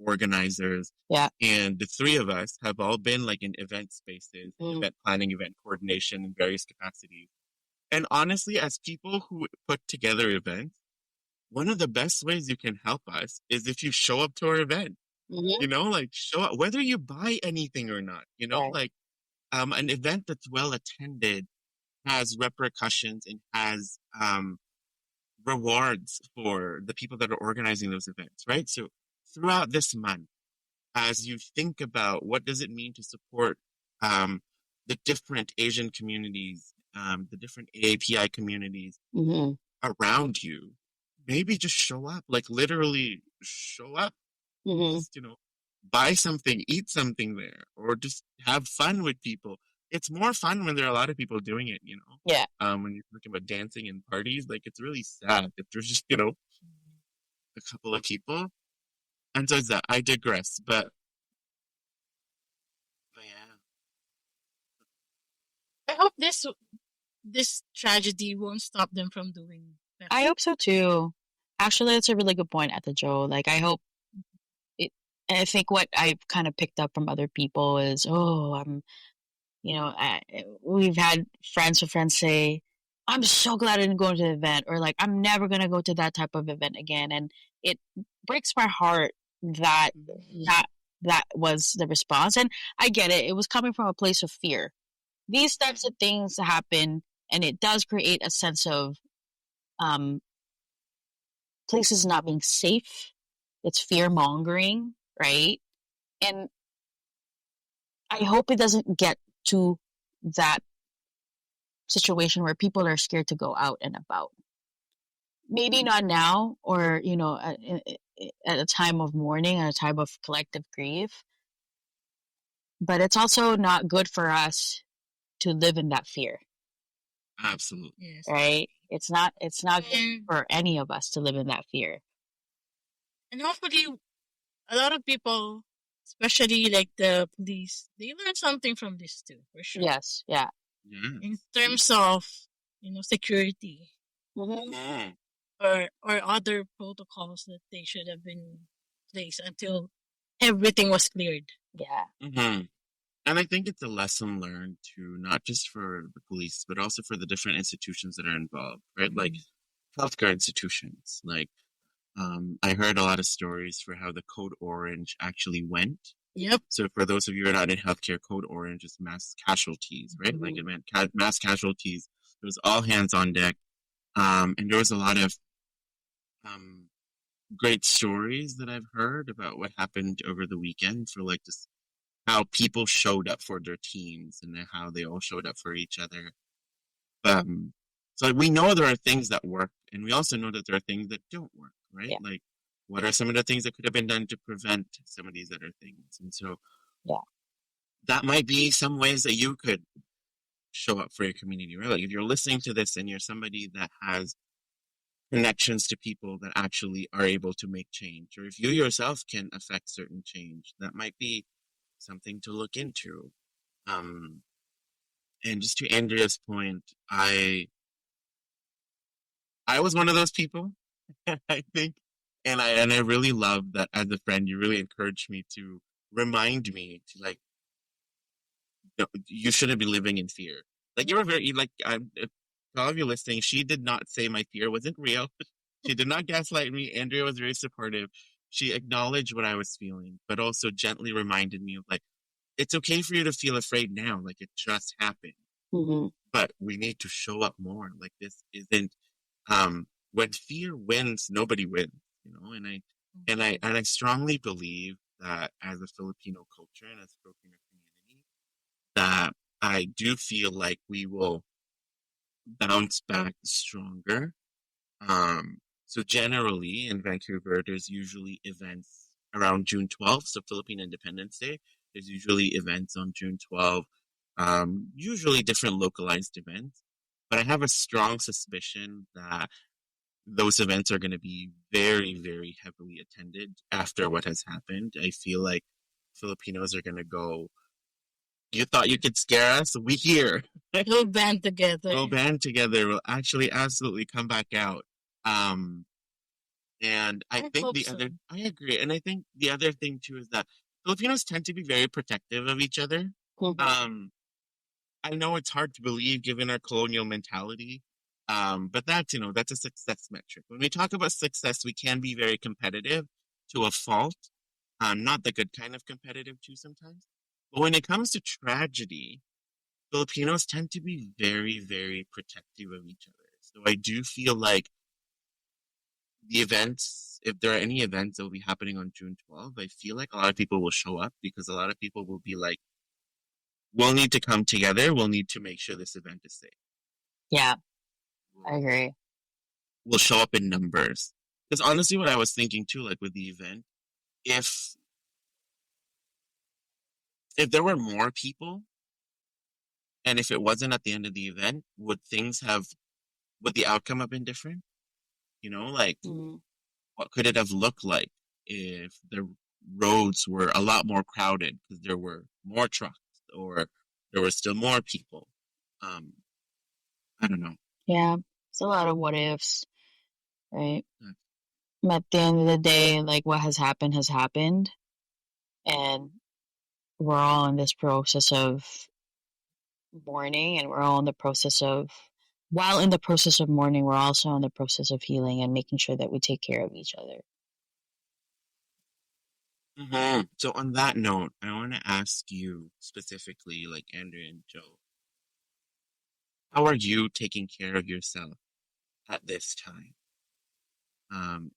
organizers. Yeah. And the three of us have all been like in event spaces, event planning, event coordination in various capacities. And honestly, as people who put together events, one of the best ways you can help us is if you show up to our event, like show up, whether you buy anything or not, Right. like an event that's well attended has repercussions and has rewards for the people that are organizing those events, right? So throughout this month, as you think about what does it mean to support um, the different Asian communities, the different AAPI communities around you, maybe just show up, like literally show up, just, buy something, eat something there, or just have fun with people. It's more fun when there are a lot of people doing it, Yeah. when you're talking about dancing and parties, like it's really sad if there's just, a couple of people. And so it's that. I digress, but yeah. I hope this tragedy won't stop them from doing better. I hope so too. Actually, that's a really good point at the Joe. Like, I hope it. And I think what I've kind of picked up from other people is, oh, we've had friends of friends say, I'm so glad I didn't go to the event, or like, I'm never gonna go to that type of event again. And it breaks my heart that that that was the response. And I get it; it was coming from a place of fear. These types of things happen, and it does create a sense of um, places not being safe. It's fear mongering, right? And I hope it doesn't get to that situation where people are scared to go out and about. Maybe not now, or at a time of mourning, at a time of collective grief. But it's also not good for us to live in that fear, Absolutely. Yes. right? It's not good And, for any of us to live in that fear. and hopefully, a lot of people, especially like the police, they learn something from this too, for sure. Yes, yeah. Yeah. In terms of, security Mm. or other protocols that they should have been placed until everything was cleared. Yeah. Mm-hmm. And I think it's a lesson learned to not just for the police, but also for the different institutions that are involved, right? Like healthcare institutions. Like, I heard a lot of stories for how the Code Orange actually went. Yep. So for those of you who are not in healthcare, Code Orange is mass casualties, right? Like it meant mass casualties. It was all hands on deck. And there was a lot of great stories that I've heard about what happened over the weekend for like just how people showed up for their teams and how they all showed up for each other. So we know there are things that work, and we also know that there are things that don't work, right? Yeah. Like, what are some of the things that could have been done to prevent some of these other things? And so, that might be some ways that you could show up for your community, right? Like, if you're listening to this and you're somebody that has connections to people that actually are able to make change, or if you yourself can affect certain change, that might be something to look into. And just to Andrea's point, I was one of those people, I think, and I really love that as a friend, you really encouraged me to remind me to like, you shouldn't be living in fear. Like you were very like, all of you listening, she did not say my fear wasn't real. She did not gaslight me. Andrea was very supportive. She acknowledged what I was feeling, but also gently reminded me of like, it's okay for you to feel afraid now. Like it just happened. But we need to show up more. Like this isn't when fear wins, nobody wins, and I strongly believe that as a Filipino culture and as a Filipino community, that I do feel like we will bounce back stronger. So generally in Vancouver, there's usually events around June 12th, so Philippine Independence Day. There's usually events on June 12th, usually different localized events. But I have a strong suspicion that those events are going to be very, very heavily attended after what has happened. I feel like Filipinos are going to go, you thought you could scare us? We here. We'll band together. We'll band together. We'll actually absolutely come back out. Um, and I I think hope so. I agree. And I think the other thing too is that Filipinos tend to be very protective of each other. Mhm. I know it's hard to believe given our colonial mentality. But that's, that's a success metric. When we talk about success, we can be very competitive to a fault. Not the good kind of competitive too sometimes. But when it comes to tragedy, Filipinos tend to be very, very protective of each other. So I do feel like the events, if there are any events that will be happening on June 12th, I feel like a lot of people will show up because a lot of people will be like, we'll need to come together. We'll need to make sure this event is safe. Yeah, I We'll, agree. we'll show up in numbers. Because honestly, what I was thinking too, like with the event, if if there were more people and if it wasn't at the end of the event, would the outcome have been different? Like Mhm. what could it have looked like if the roads were a lot more crowded because there were more trucks or there were still more people? Um, I don't know. Yeah, it's a lot of what ifs, right? Uh, But at the end of the day, like what has happened, and we're all in this process of mourning, and we're all in the process of, while in the process of mourning, we're also in the process of healing and making sure that we take care of each other. So on that note, I want to ask you specifically, like Andrea and Joe, how are you taking care of yourself at this time?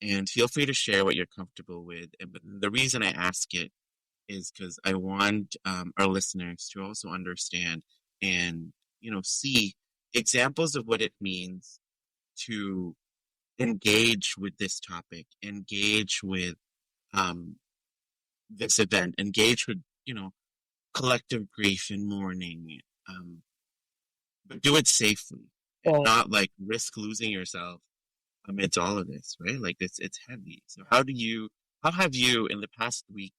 And feel free to share what you're comfortable with. But the reason I ask it is because I want our listeners to also understand and see examples of what it means to engage with this topic, engage with um, this event, engage with collective grief and mourning, but do it safely and Right. not like risk losing yourself amidst all of this, right? Like it's heavy. So how have you in the past week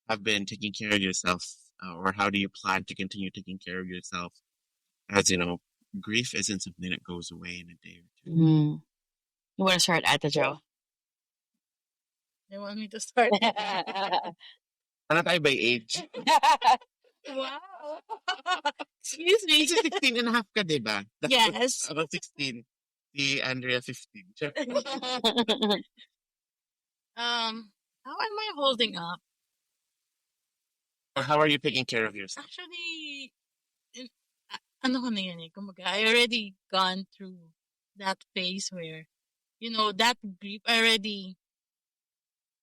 have been taking care of yourself, or how do you plan to continue taking care of yourself? As grief isn't something that goes away in a day or two. Mm. You want to start at the Joe? They want me to start. Ano tayo by age? Wow. Excuse me. Kasi 16 and a half ka, di ba? Yes. Ako 16. Si Andrea 15. How am I holding up? Or how are you taking care of yourself? Actually, ano ko na yun eh. Kumbaga, I already gone through that phase where, that grief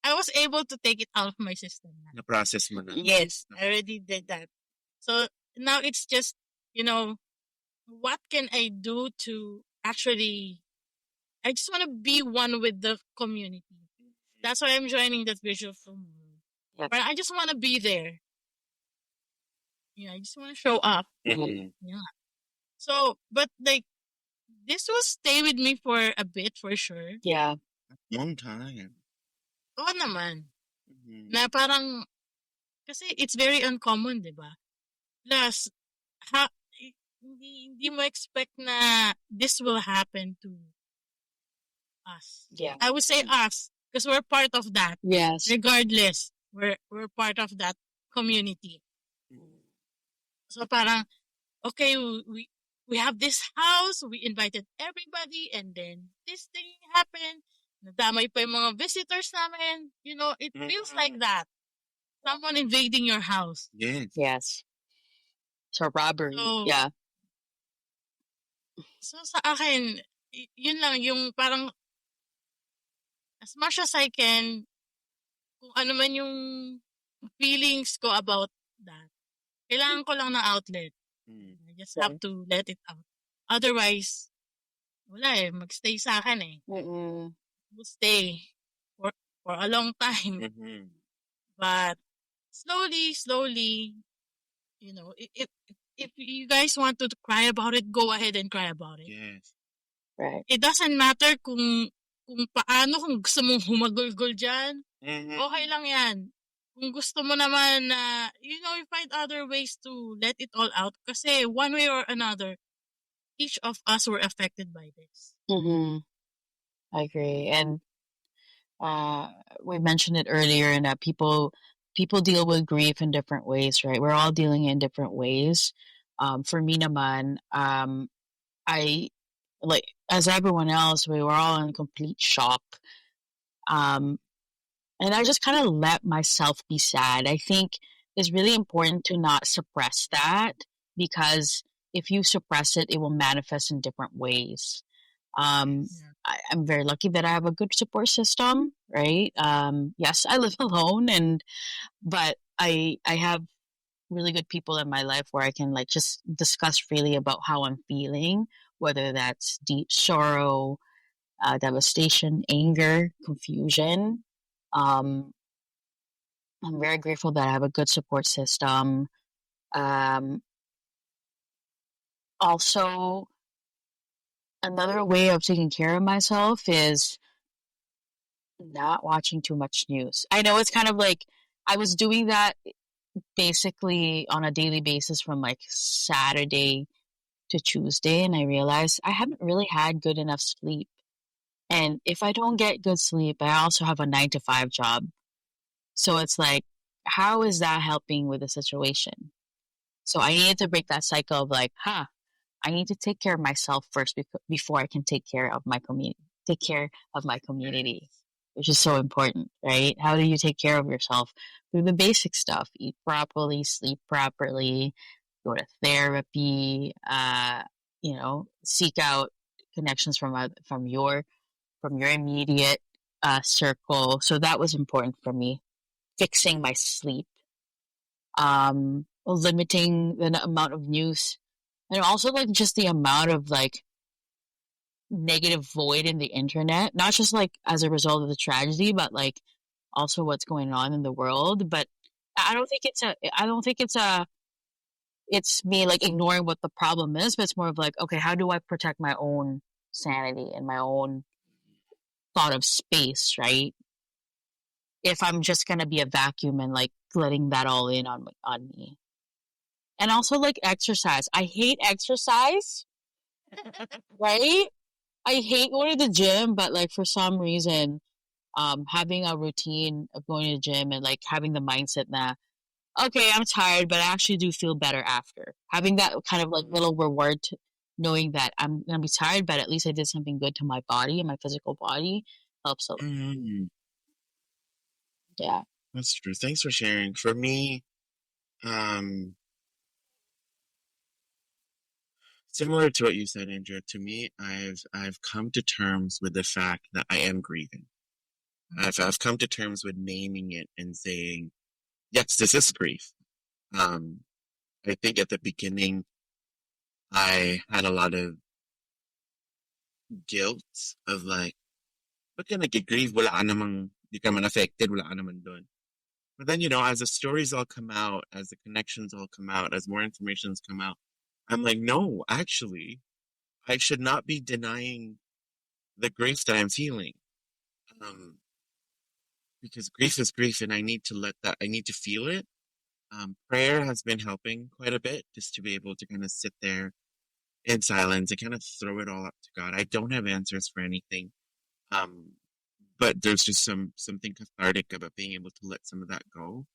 I was able to take it out of my system na. Na-process mo na. Yes, I already did that. So now it's just, what can I do to actually, I just want to be one with the community. That's why I'm joining that visual film. Yep. But I just want to be there. I just want to show up. Mhm. Yeah. So, but like, this will stay with me for a bit for sure. Yeah. Long time. Oo naman. Mhm. Na parang, kasi it's very uncommon, di ba? Plus, ha, hindi mo expect na this will happen to us. Yeah. I would say us, because we're part of that. Yes. Regardless, we're part of that community. So parang, okay, we have this house, we invited everybody, and then this thing happened. Nadamay pa yung mga visitors namin. It feels like that. Someone invading your house. Yes. Yes. So robbery. So, Yeah. so sa akin, yun lang, yung parang, as much as I can, kung ano man yung feelings ko about that, kailangan ko lang ng outlet. I just have to let it out. Otherwise, wala eh, magstay sa akin eh. Mm-mm. Will stay for a long time. Mhm. But slowly, if you guys want to cry about it, go ahead and cry about it. Yes. Right. It doesn't matter kung paano, kung gusto mong humagulgol dyan, Mhm. okay lang yan. Kung gusto mo naman na, you find other ways to let it all out. Kasi one way or another, each of us were affected by this. Mm-hmm. I agree. And uh, we mentioned it earlier, in that people deal with grief in different ways, right? We're all dealing in different ways. For me naman, I like, as everyone else, we were all in complete shock. Um, and I just kind of let myself be sad. I think it's really important to not suppress that, because if you suppress it, it will manifest in different ways. Um, Yes. Yeah. I'm very lucky that I have a good support system, right? Yes, I live alone, and but I have really good people in my life where I can like just discuss freely about how I'm feeling, whether that's deep sorrow, devastation, anger, confusion. Um, I'm very grateful that I have a good support system. Um, Also, another way of taking care of myself is not watching too much news. I know it's kind of like I was doing that basically on a daily basis from like Saturday to Tuesday, and I realized I haven't really had good enough sleep. And if I don't get good sleep, I also have a 9 to 5 job. So it's like, how is that helping with the situation? So I needed to break that cycle of like, I need to take care of myself first before I can take care of my community. Take care of my community, Yes. which is so important, right? How do you take care of yourself? Through the basic stuff: eat properly, sleep properly, go to therapy. Seek out connections from your immediate circle. So that was important for me. Fixing my sleep, limiting the amount of news, and also like just the amount of like negative void in the internet, not just like as a result of the tragedy, but like also what's going on in the world. But I don't think it's me like ignoring what the problem is, but it's more of like, okay, how do I protect my own sanity and my own thought of space, right? If I'm just gonna be a vacuum and like letting that all in on me. And also like exercise. I hate exercise, right? I hate going to the gym, but like for some reason, having a routine of going to the gym and like having the mindset that, okay, I'm tired, but I actually do feel better after. Having that kind of like little reward, knowing that I'm gonna be tired, but at least I did something good to my body and my physical body, helps a lot. Mm, Yeah. that's true. Thanks for sharing. For me, um, similar to what you said, Andrea, to me, I've come to terms with the fact that I am grieving. I've come to terms with naming it and saying, yes, this is grief. Um, I think at the beginning I had a lot of guilt of like, ba't ka nag-grieve? Wala ka namang, di ka man affected, wala ka naman dun. But then, as the stories all come out, as the connections all come out, as more informations come out, I'm like, no, actually, I should not be denying the grief that I'm feeling. Um, because grief is grief and I need to feel it. Prayer has been helping quite a bit just to be able to kind of sit there in silence and kind of throw it all up to God. I don't have answers for anything. Um, but there's just something cathartic about being able to let some of that go.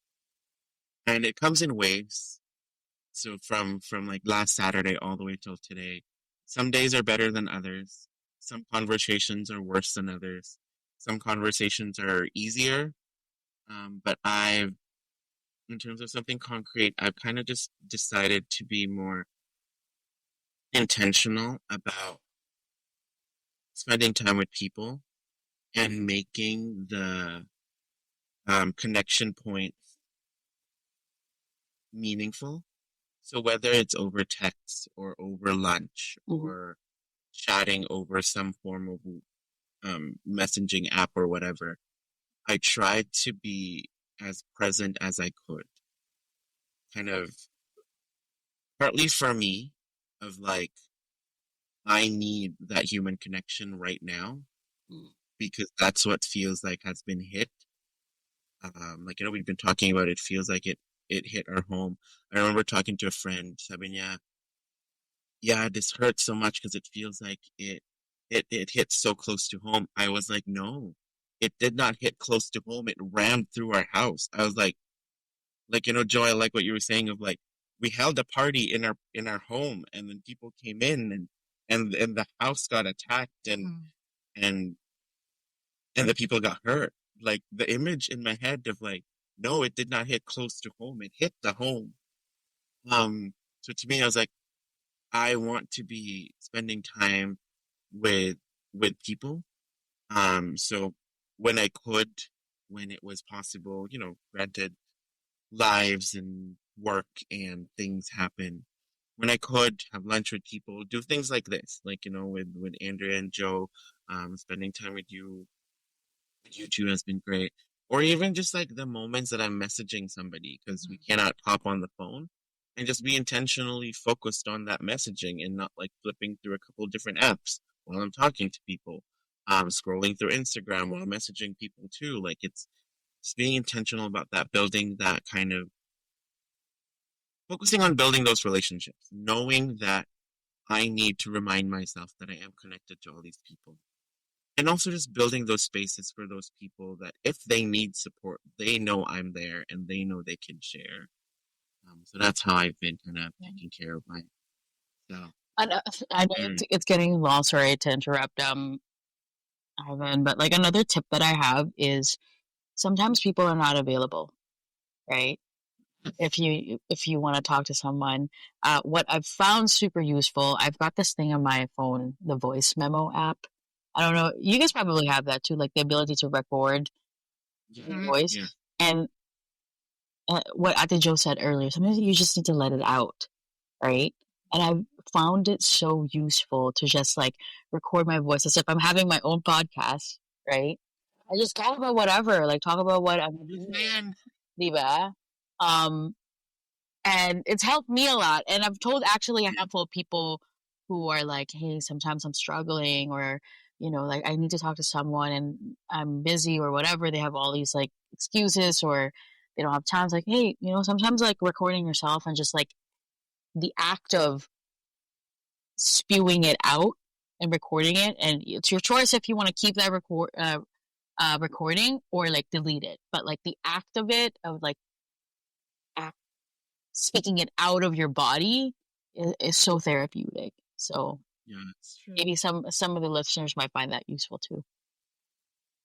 And it comes in waves. So from like last Saturday all the way till today, some days are better than others. Some conversations are worse than others. Some conversations are easier. But in terms of something concrete, I've kind of just decided to be more intentional about spending time with people and making the connection points meaningful. So whether it's over text or over lunch Hmm. or chatting over some form of messaging app or whatever, I tried to be as present as I could. Kind of partly for me, of like, I need that human connection right now because that's what feels like has been hit. Like, we've been talking about it feels like it hit our home. I remember talking to a friend, sabi niya, yeah, this hurts so much because it feels like it hit so close to home. I was like, no, it did not hit close to home. It rammed through our house. I was like, Joy, I like what you were saying of like, we held a party in our home, and then people came in, and the house got attacked, Mm. and and the people got hurt. Like the image in my head of like, no, it did not hit close to home. It hit the home. Um, so to me, I was like, I want to be spending time with people. So when I could, when it was possible, granted, lives and work and things happen. When I could have lunch with people, do things like this, like with Andrea and Joe, spending time with you two has been great. Or even just like the moments that I'm messaging somebody because we Mm. cannot hop on the phone and just be intentionally focused on that messaging and not like flipping through a couple of different apps while I'm talking to people. Scrolling through Instagram while messaging people too. Like it's being intentional about that, building that kind of focusing on building those relationships, knowing that I need to remind myself that I am connected to all these people. And also just building those spaces for those people that if they need support, they know I'm there and they know they can share. So that's how I've been kind of Yeah. taking care of myself. I know, I know Mm. it's getting long. Sorry to interrupt, Ivan, but like another tip that I have is sometimes people are not available, right? If you want to talk to someone, what I've found super useful, I've got this thing on my phone, the voice memo app. I don't know, you guys probably have that too, like the ability to record Yeah, your Mm. voice. yeah, And what Ate Joe said earlier, sometimes you just need to let it out, right? And I've found it so useful to just like record my voice as if I'm having my own podcast, right? I just talk about whatever, like talk about what I'm doing, man. diba? Um, and it's helped me a lot. And I've told actually a handful of people who are like, hey, sometimes I'm struggling, or like I need to talk to someone and I'm busy or whatever. They have all these like excuses or they don't have time. It's like, hey, sometimes like recording yourself and just like the act of spewing it out and recording it, and it's your choice if you want to keep that recording or like delete it. But like the act of it, of like act, speaking it out of your body, is so therapeutic. So Yeah, True. maybe some of the listeners might find that useful too.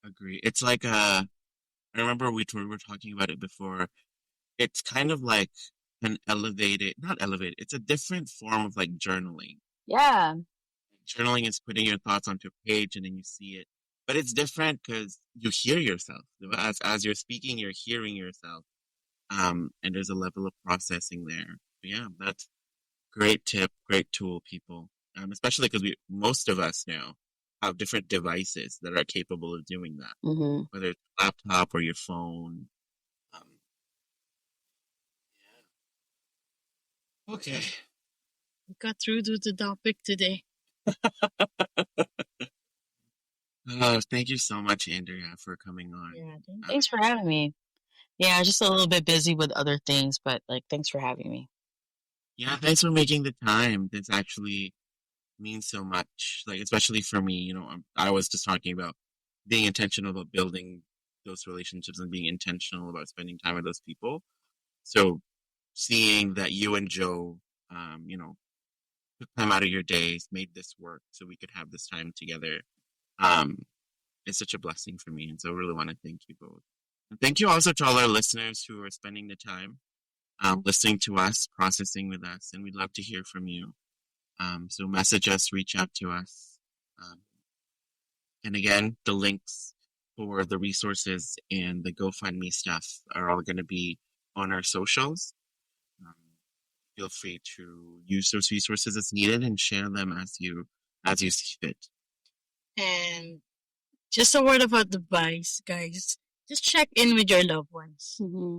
agree. It's like I remember we were talking about it before. It's kind of like an elevated, not elevated. It's a different form of like journaling. Yeah. Journaling is putting your thoughts onto a page and then you see it. But it's different because you hear yourself. As you're speaking, you're hearing yourself. And there's a level of processing there. But yeah, that's great tip, great tool, people. Especially because most of us now have different devices that are capable of doing that, Mm-hmm. whether it's a laptop or your phone. Um, yeah. Okay. We got through to the topic today. Thank you so much, Andrea, for coming on. Yeah, thank you. Thanks for having me. Yeah, just a little bit busy with other things, but like thanks for having me. Yeah, thanks for making the time. This actually means so much. Like, especially for me, I was just talking about being intentional about building those relationships and being intentional about spending time with those people. So, seeing that you and Joe, took time out of your days, made this work so we could have this time together, um, is such a blessing for me. And so, I really want to thank you both. And thank you also to all our listeners who are spending the time listening to us, processing with us, and we'd love to hear from you. So message us, reach out to us. Um, and again, the links for the resources and the GoFundMe stuff are all going to be on our socials. Um, feel free to use those resources as needed and share them as you see fit. And just a word of advice, guys. Just check in with your loved ones. Mm-hmm.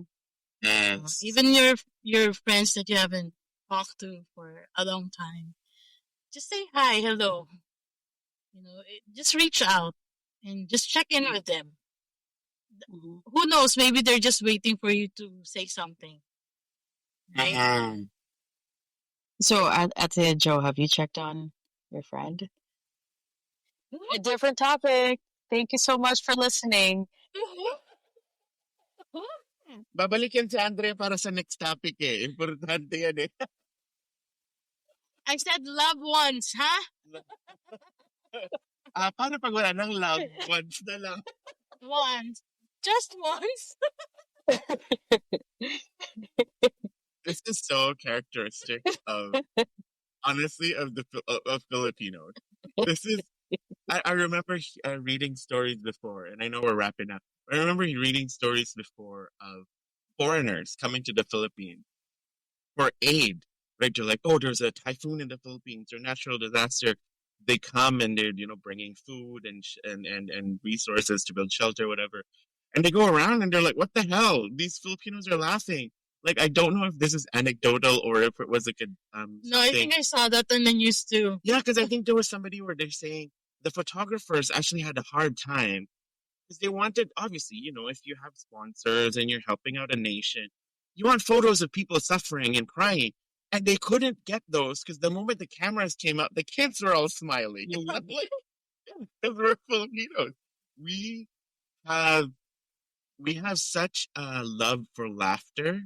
Yes. Even your friends that you haven't talked to for a long time. Just say hi, hello. Just reach out and just check in with them. Mm-hmm. Who knows? Maybe they're just waiting for you to say something, right? Mhm. So at the Joe, have you checked on your friend? A different topic. Thank you so much for listening. Babalik yan si Andrea para sa next topic eh. Importante yan eh. I said loved ones, huh? Paano pag wala nang love? Once na lang. Once. Just once. This is so characteristic of, honestly, of of Filipinos. This is, I remember reading stories before, and I know we're wrapping up. I remember reading stories before of foreigners coming to the Philippines for aid, right? They're like, oh, there's a typhoon in the Philippines or natural disaster. They come and they're, bringing food and resources to build shelter, whatever. And they go around and they're like, what the hell? These Filipinos are laughing. Like, I don't know if this is anecdotal or if it was like a No, I think I saw that on the news too. Yeah, because I think there was somebody where they're saying the photographers actually had a hard time because they wanted, obviously, if you have sponsors and you're helping out a nation, you want photos of people suffering and crying. And they couldn't get those because the moment the cameras came up, the kids were all smiling. I'm like, because we're Filipinos. We have we have such a love for laughter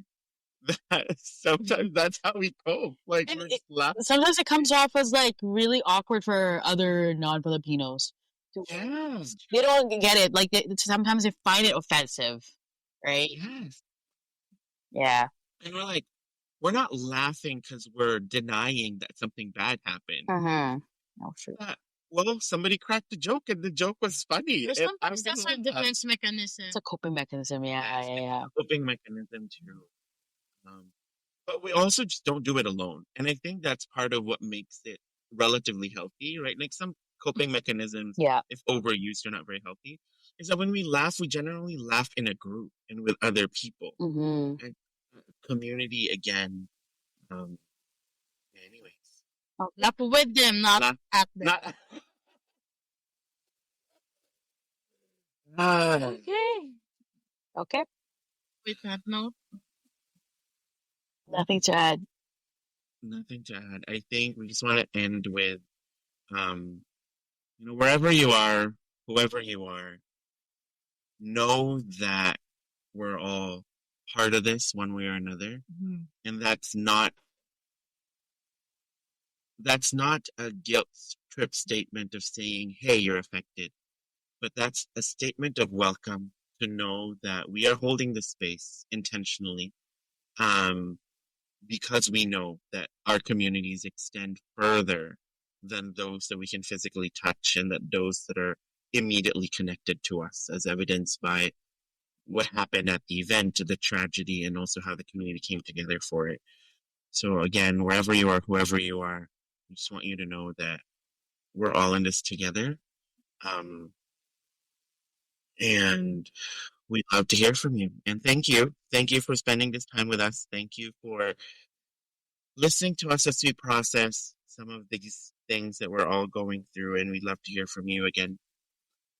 that sometimes that's how we cope. Like And we're just laughing. sometimes it comes off as like really awkward for other non-Filipinos. Yes. They don't get it. Like sometimes they find it offensive, right? Yes. Yeah. And we're not laughing because we're denying that something bad happened. Mm-hmm. Oh, sure. Well, somebody cracked a joke and the joke was funny. But sometimes that's our defense mechanism. It's a coping mechanism. Yeah, Yes, yeah. coping mechanism too. But we also just don't do it alone. And I think that's part of what makes it relatively healthy, right? Like some coping mechanisms, Yeah. if overused, are not very healthy. Is that when we laugh, we generally laugh in a group and with other people. Mm-hmm. And community again. Anyways. Laugh with them, not Laugh- at them. Not, Okay. Okay. With that note, Nothing to add. nothing to add. I think we just want to end with, wherever you are, whoever you are, know that we're all part of this one way or another. Mhm. And that's not a guilt trip statement of saying, hey, you're affected. But that's a statement of welcome to know that we are holding the space intentionally. Because we know that our communities extend further than those that we can physically touch and that those that are immediately connected to us, as evidenced by what happened at the event, the tragedy, and also how the community came together for it. So again, wherever you are, whoever you are, I just want you to know that we're all in this together. And we'd love to hear from you. And thank you. Thank you for spending this time with us. Thank you for listening to us as we process some of these things that we're all going through. And we'd love to hear from you again.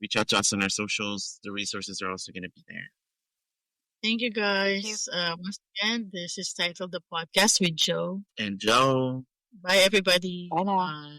Reach out to us on our socials. The resources are also going to be there. Thank you guys. Once again, this is titled The Podcast with Joe And Joe. Bye, everybody. Bye now. Bye.